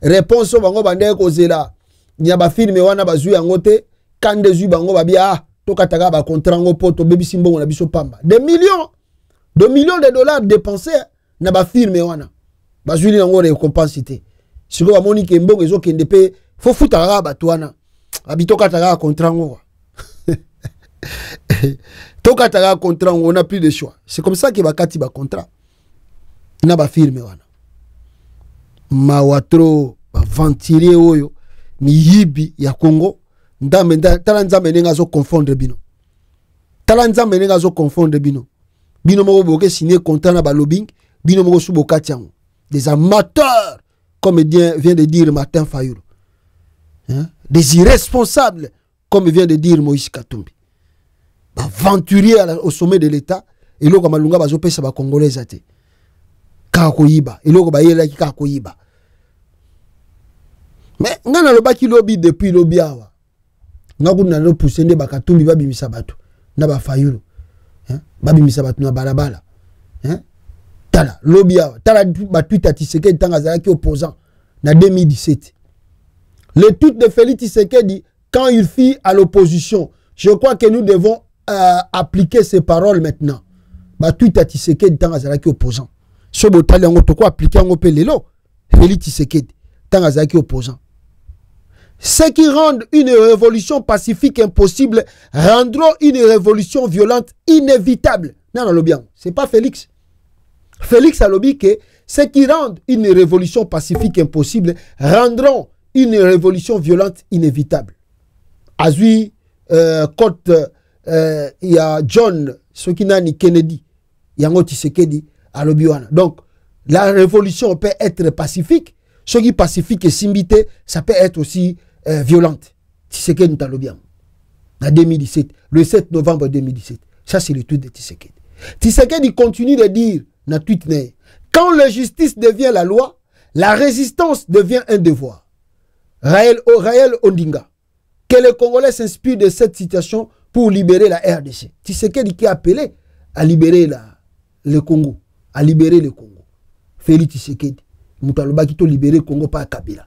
réponse bango bande ko zela nya ba firme wana bazui yangote kande zu bango ba bia to kataka ba contrat ngo poto bebi simbongo na biso pamba de millions de dollars dépensés na ba firme wana bazui yango récompensité siko ba moni ke mbongo ezo kende pe fo futa ba twana abito kataka contrat ngo Tokataka contrat, on n'a plus de choix. C'est comme ça que bakati ba contrat. Na ba firme wana. Mawatro ba ventilier oyo miyibi ya Congo. Tala nzambe nenga zo confondre bino. Tala nzambe nenga zo confondre bino. Bino moko boke signer contrat na ba lobbying, bino moko subo katiango. Des amateurs comme vient de dire Martin Fayulu. Hein? Des irresponsables comme vient de dire Moïse Katumbi. Aventurier au sommet de l'État et l'oko malunga bazo pesa ba congolais ate ka koyiba et l'oko ba yela ki ka koyiba mais ngana lo baki lobby depuis lobby awa ngaku na no pousser nde ba Katumbi ba bimisa bato na ba Fayulu hein ba bimisa bato na balabala hein tala lobby awa tala ba tweet Tshisekedi tanga za ki opposant na 2017 le tweet de Félix Tshisekedi quand il fit à l'opposition. Je crois que nous devons appliquer ces paroles maintenant. Bah tout à Tshisekedi tant azalaki opposant. So botali yango toko appliquer yango pe lelo. Félix Tshisekedi tant azalaki opposant. Ceux qui rendent une révolution pacifique impossible rendront une révolution violente inévitable. Non non bien, c'est pas Félix. Félix a lobby que ceux qui rendent une révolution pacifique impossible rendront une révolution violente inévitable. Azui côte il y a John Sokinani Kennedy yango Tshisekedi à l'Obiwana. Donc la révolution peut être pacifique, ce qui pacifique et simbité, ça peut être aussi violente. Tshisekedi dans l'Obiwana. En 2017, le 7 novembre 2017. Ça c'est le tweet de Tshisekedi. Tshisekedi continue de dire na tweet né, quand la justice devient la loi, la résistance devient un devoir. Raël Ondinga. Que les Congolais s'inspirent de cette situation pour libérer la RDC. Tshisekedi qui a appelé à libérer le Congo. À libérer le Congo. Félix Tshisekedi. Moutaloba qui a libéré le Congo par Kabila.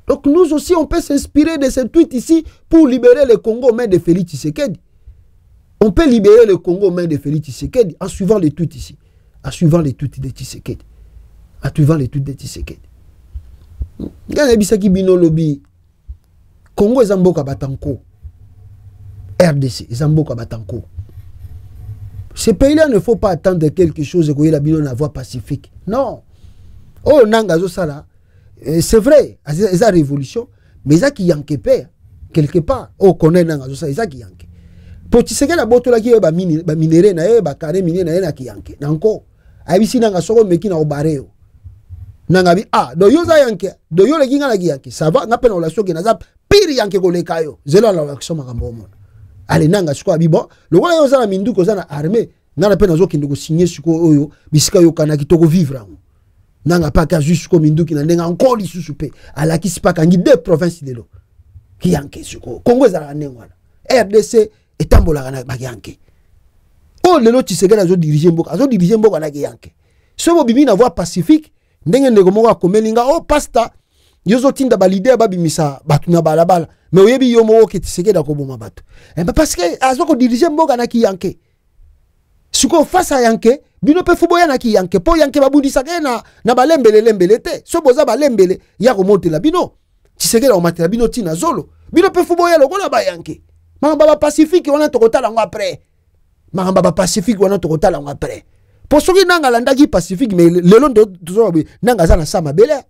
Donc nous aussi on peut s'inspirer de ce tweet ici pour libérer le Congo aux mains de Félix Tshisekedi. On peut libérer le Congo aux mains de Félix Tshisekedi en suivant les tweets ici. En suivant les tweets de Tshisekedi. En suivant les tweets de Tshisekedi. Gana bino lobby. Congo est Zamboka Batanko. RDC, Zamboka Batanko. Ces pays-là ne faut pas attendre quelque chose que la bino na voie pacifique. Non. Oh, Nangazo Sala. C'est vrai, c'est la révolution, mais ça qui yanke père quelque part. Oh, connaît Nangazo Sala, ça qui yanke. Pour Tshisekedi la boto la qui ba minéré na ba carré minéré na qui yanke. Nanko. Abisi Nangasoko meki na obareo. Nangabi do yoza yanke, do yo le kinga la yanke. Ça va, n'a pas la relation qui n'a pas pire yanke ko le kayo. Zelo la relation makambo mo. Allez nanga siko abi bon, le roi yoza la mindu ko za na armée, na pe nazo ki ndiko signer siko oyo, bisika yo kana kitoko vivre. Nanga pa ka juste ko mindu ki na ndenga encore lisusu pe. Ala ki sipa kangi deux provinces de lo. ki yanke suko Congo ezala nengwana RDC etambola na ba yanke oh lelo Tshisekedi azo diriger mboka na ki yanke so bo bimi na voie pacifique ndenge ndeko moko akomelinga oh pasta yozo tinda ba leader ba bimisa batu na balabala mais oyebi yo moko ke Tshisekedi akoboma batu parce que azo ko diriger mboka na ki yanke suko face à yanke bino pe fuboya na ki yanke po yanke babundisa ke na balembele te so boza balembele ya komotela bino Tshisekedi omatela bino tina zolo bino pe fuboya lokola ba yanke mangamba ba pacifique wana tokotala ngo après mangamba ba pacifique wana tokotala ngo après po soki nanga landaki pacifique mais lelo ndo nanga za na sama bele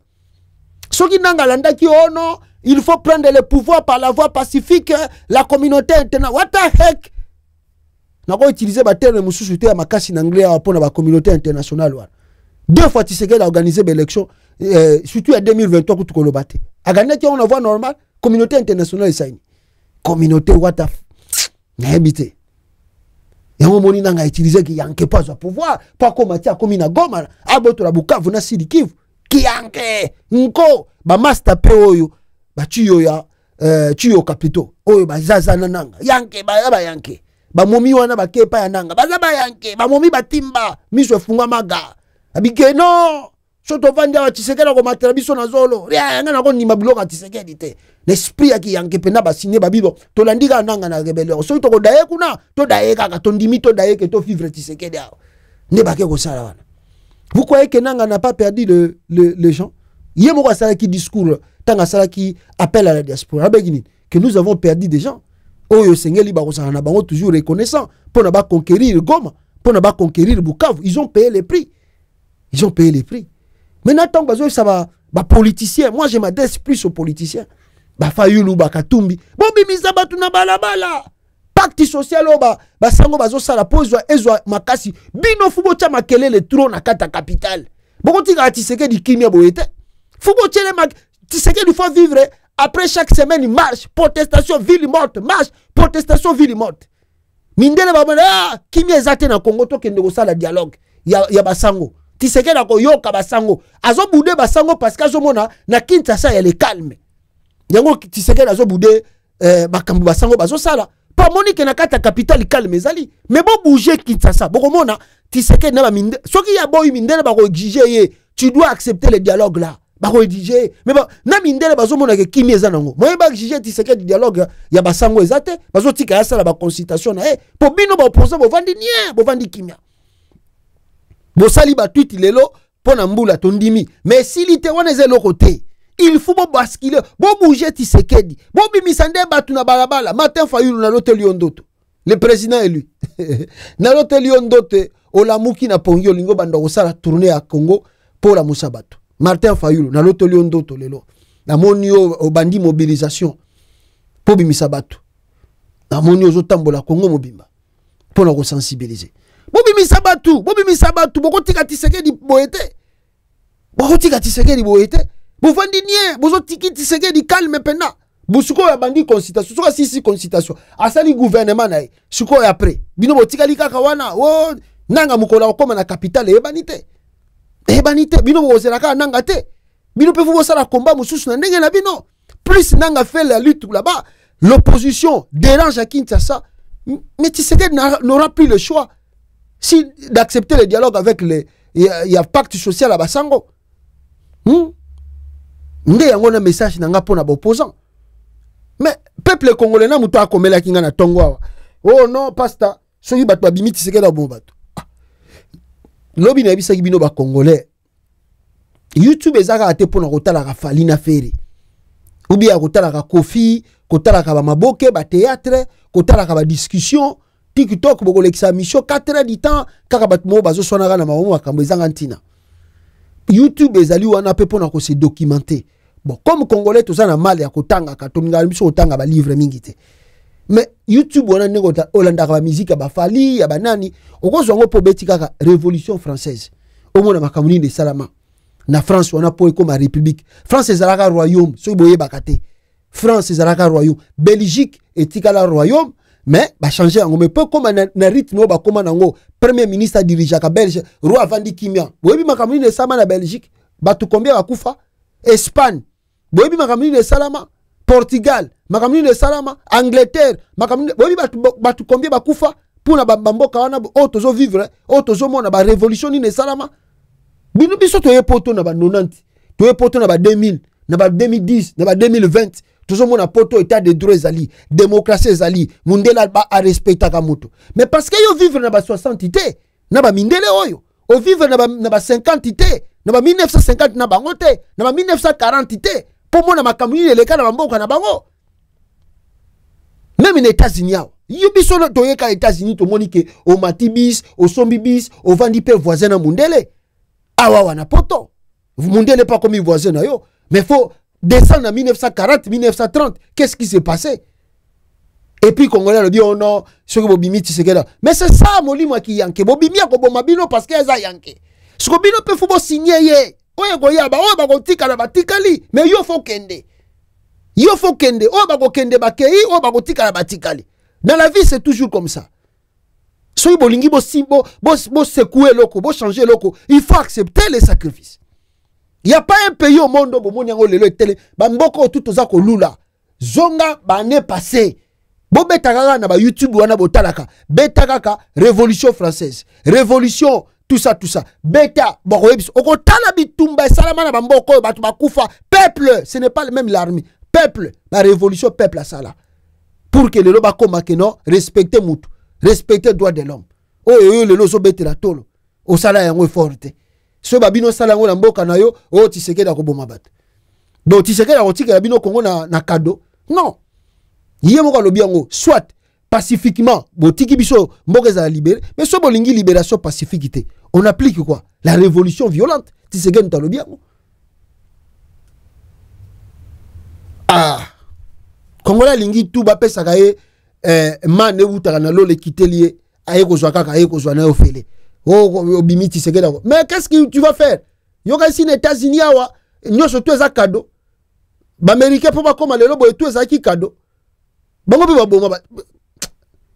soki nanga landaki ono il faut prendre le pouvoir par la voie pacifique la communauté internationale what the heck nako utiliser ba terme mususu te ya makasi na anglais pour na ba communauté internationale wana deux fois Tshisekedi a organisé des élections surtout en 2023 ku tukolobate agana ki on voit normal communauté internationale saini communauté what the na habité yango moni nanga utiliser ki yanke pas au pouvoir pas comme atia comme na Goma aboto la Bukavu na Sud Kivu ki yanke nko ba master pe oyo ba tuyo ya tuyo capitaux oyo ba zaza na nanga yanke ba yanke ba momi wana ba kepa ya nanga baza ba yanke ba momi batimba miso funga maga abike no soto vandi wa Tshisekedi ko matela biso na zolo ya ngana ko ndima bloka Tshisekedi te l'esprit ya ki yanke pena ba signer ba bibo to landika nanga na rebellion so to ko daye kuna to daye kaka to ndimi to daye ke to vivre Tshisekedi awo ne ba ke ko sala wana vous croyez que nanga n'a pas perdu les gens yé moko sala ki discours tanga sala ki appel à la diaspora abegini que nous avons perdu des gens oyo sengeli ba kosala na bango toujours reconnaissant pour ne pas conquérir Goma pour ne pas conquérir Bukavu ils ont payé les prix maintenant tant que ça va politiciens moi je m'adresse plus aux politiciens ba Fayulu ba Katumbi bon bimisa batu na balabala pacte social ba sango bazo sala pozwa ezwa makasi bino fubo cha makelele trop na kata capitale boko tika Tshisekedi kimia boyete fubo chele Tshisekedi faut vivre après chaque semaine marche protestation ville morte marche protestation ville morte mindele ba bana kimia ezate na Congo to kende ko sala dialogue ya basango Tshisekedi ko yoka basango azo bude basango parce que azo mona na Kinshasa ya le calme yango Tshisekedi azo bude bakambu basango bazo sala pa monique na kata capitale calme ezali mais bon bouger Kinshasa boko mona Tshisekedi na ba minde soki ya boy mindele ba ko exiger ye tu dois accepter le dialogue là ba ko exiger mais ba na mindele bazo mona ke kimi eza nango moye ba exiger Tshisekedi dialogue ya basango ezate bazo tika ya sala ba consultation na po bino ba opposer bo vandi kimia bo sali ba tweet lelo pona mbula tondimi mais s'il te wana ezelo côté il faut basculer bo bouger Tshisekedi bo bimisande batu na balabala Martin Fayulu na l'hôtel Yondoto le président élu na l'hôtel Yondoto olamuki na pongi olingo banda kosala tourner à Congo pour la musabatu Martin Fayulu na l'hôtel Yondoto lelo na moni o bandi mobilisation po bimisa batu na moni ozo tambola Congo mobimba pour na ko sensibiliser bobi misabatu boko tika Tshisekedi boyete bovandi nie bozo tiki Tshisekedi calme pena busuko ya bandi consultation soka sisi consultation asali gouvernement na suko ya après bino botika likaka wana o nanga mukola okoma na capitale ebanite bino bozela ka nanga te bino pe vous sala combat mususu na ndenge na bino plus nanga fait la lutte là-bas l'opposition dérange à Kinshasa mais Tshisekedi n'aura plus le choix si d'accepter le dialogue avec les il y a pacte social à basango nde yango na message nanga pona ba opposant mais peuple congolais na muto akomela kinga na tongo awa oh non pasta soki bato babimi Tshisekedi na bon bato lobi na bisaki bino ba congolais YouTube ezaka ate pona kotala ka Falina Ferry ou bien kotala ka Kofi kotala ka ba maboke ba théâtre kotala ka ba discussion TikTok boko lekisa mission 4 heures du temps kaka bat mo bazo sonaka na mamomo makambo ezanga ntina YouTube ezali wana pe pona ko se documenter bon comme congolais to na mal ya kotanga ka tominga biso kotanga ba livre mingi te mais YouTube wana ndeko ta olanda ka musique ba Fali ya banani okozo ngo po beti kaka révolution française omona makamuni de salama na France wana po comme république France ezalaka royaume so boye bakate France ezalaka royaume Belgique etikala royaume mais ba changer ngo mais peu comme na rythme ba comme nango premier ministre dirige ka Belge roi vandi kimia boyebi makamuni de salama na Belgique batu combien bakufa Espagne boyebi makamuni de salama Portugal, makamuni de Salama, Angleterre, makamuni bobi batu combien bakufa pour na bamboka wana o tozo vivre, o tozo mona ba révolution ni Salama. Bino biso to yepoto na ba 90, to yepoto na ba 2000, na ba 2010, na ba 2020. Tozo mona poto état de droit ezali, démocratie ezali, mundela ba a respecta ka mutu. Mais parce que yo vivre na ba 60 ité, na ba mindele oyo, o vivre na ba 50 ité, na ba 1950 na bango te, na ba 1940 ité. Pour moi, ma communauté, les cas de na bango. Même les États-Unis, yo biso to yeka États-Unis to monique au matibis, au sombibis, au vandipe voisin na mundele. Awa wana poto. Mundele pas comme voisin na yo, mais faut descendre en 1940, 1930. Qu'est-ce qui s'est passé? Et puis Congolais le dit oh non, ce que bobimi tisekela. Mais c'est ça molimo qui yanke. Bobimi ko bomabino parce que eza yanke. Ce que bino peut faut signer ye. Oye goyaba, oye bako tika na batikali, mais yo faut kende. Yo faut kende, oye bako kende bakei, oye bako tika na batikali. Dans la vie, c'est toujours comme ça. Soy bolingi bo secouer loko, bo changer loko, il faut accepter les sacrifices. Il n'y a pas un pays au monde où mon yango lelo télé, bamboko tout oza ko lula. Zonga bané passé. Bo betaka na ba YouTube wana botalaka. Betaka révolution française. Révolution tout ça. Beta, okotala bitumba salama na bamboko batu bakufa. Peuple, ce n'est pas même l'armée. Peuple, la révolution peuple à ça pour que le loba koma que non, respecter mutu, respecter droit de l'homme. Oh le lozo bete la tolo. O sala yango forte. So babino sala yango na mboka na yo, oh Tshisekedi akoboma bat. Donc Tshisekedi akotika la bino Congo na cadeau. Non. Yemo ko lobi yango soit pacifiquement, botiki biso mboka za libérer, mais so bolingi libération pacifique. On applique quoi? La révolution violente. Tshisekedi talobi yango. Ah. Congolais lingi tout ba pesa kaye mane utaka na lole kitelier aye kozwa kaka aye kozwa na ofele. Oh bimiti Tshisekedi. Mais qu'est-ce que tu vas faire? Yoka ici aux États-Unis awa nyoso tout eza cadeau. Ba américain pour ba koma lelo boy tout eza ki cadeau. Bango pe ba boma ba.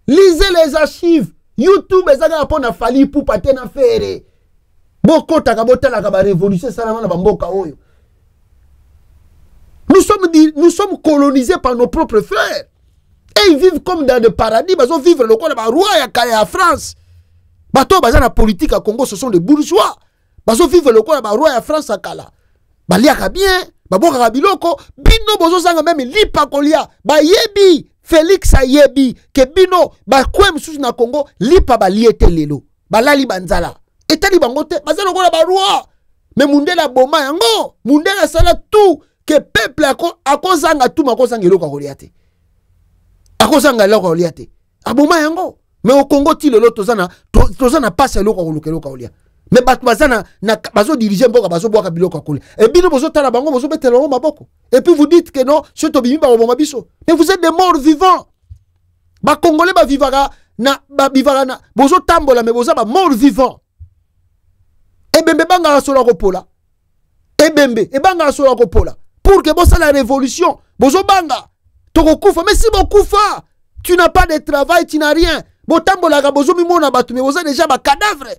Lisez les archives. YouTube ezaka po na fali pour pater na fere. Boko taka botala ka ba révolution salama na bamboka oyo. Nous sommes colonisés par nos propres frères. Et ils vivent comme dans le paradis. Ils vivent le roi de la France. Bato bazana politique à Congo, ce sont des bourgeois. Ils vivent le roi de la France à Kala. Baliaka bien. Baboka biloko. Bino bozo sanga même lipa kolia. Ba yebi. Félix a yebi. Que bino. Ba kwem sous na Congo. Lipa ba liete lelo. Ba lali banzala. Et tali bangote. Bazana ko la roi. Mais mundela boma yango. Mundela sala tout. Que peuple a kozanga tout ma kozanga eloko koliate. A kozanga eloko koliate. Aboma yango. Mais au Congo ti lelo tozana passe eloko kolia. Mais bat bazana na bazo diriger mboka bazo boka biloko kolia. Et bino bozo tala bango bozo betela ngo maboko. Et puis vous dites que non, ce tobimi ba bomba biso. Mais vous êtes des morts vivants. Ba Congolais ba vivara na bozo tambola mais bozo ba morts vivants. Et bembe banga sola kopola. Et bembe e banga sola kopola. Pour que bossa la révolution, bozo banga, toko kufa, mais si bon kufa, tu n'as pas de travail, tu n'as rien. Botambo la bozo mimona batu, mais boza déjà ba cadavre.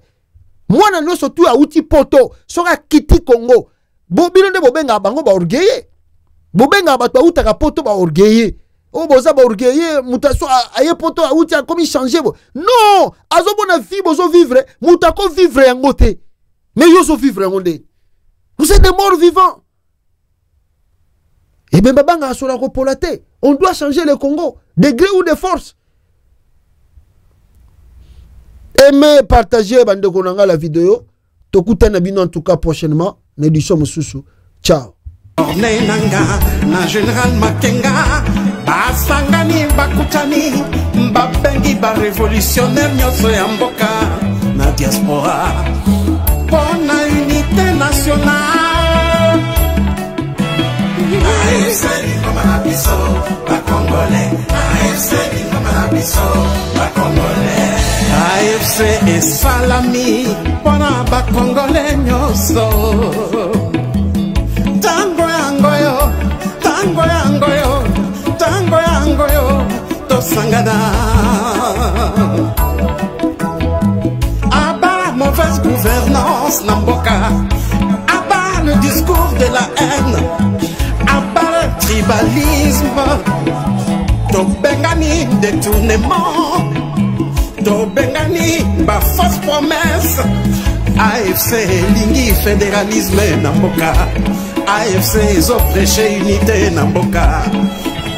Moi na no surtout a outil poto, sora kiti Congo. Bobino de bobenga bango ba orgueillé. Bobenga batu a outa ka poto ba orgueillé. Oh boza ba orgueillé, mutaso aye poto a outi a comme changer. Non, azo bona vie bozo vivre, mutako vivre yango te. Mais yo so vivre yango de. Vous êtes des morts vivants. Et bien, on doit changer le Congo, de gré ou de force. Aimez, partagez, bande konanga la vidéo. Tokuta nabino en tout cas prochainement. N'édition Moussoussou. Ciao. Na général Makenga, basangani bakutani, babengi ba révolutionnaire nyoso ya mboka na diaspora. Pour la unité nationale. AFC Lingomarabiso, ba Congolais. AFC Lingomarabiso, ba Congolais. AFC et Salami, pona ba Congolais nyoso. Tango yangoyo, tango yangoyo, tango yangoyo, tosangana. Aba mauvaise gouvernance namboka. Aba le discours de la haine. Abat tribalisme, tobengani détournement, tobengani ba fausse promesse. AFC lingi fédéralisme na mboka, AFC ezoprêche unité na mboka.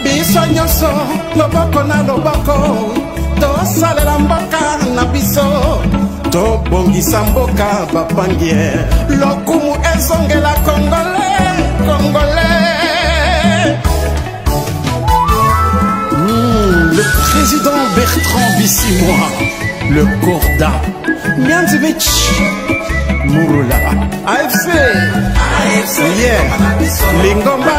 Biso nyonso loboko na loboko, tosalela mboka na biso, tobongisa mboka bapangiere, lokumu ezongela congolais, congolais. Le président Bertrand Bissimois, le Corda, Mianzevich, Mouroula, AFC, yeah, Lingomba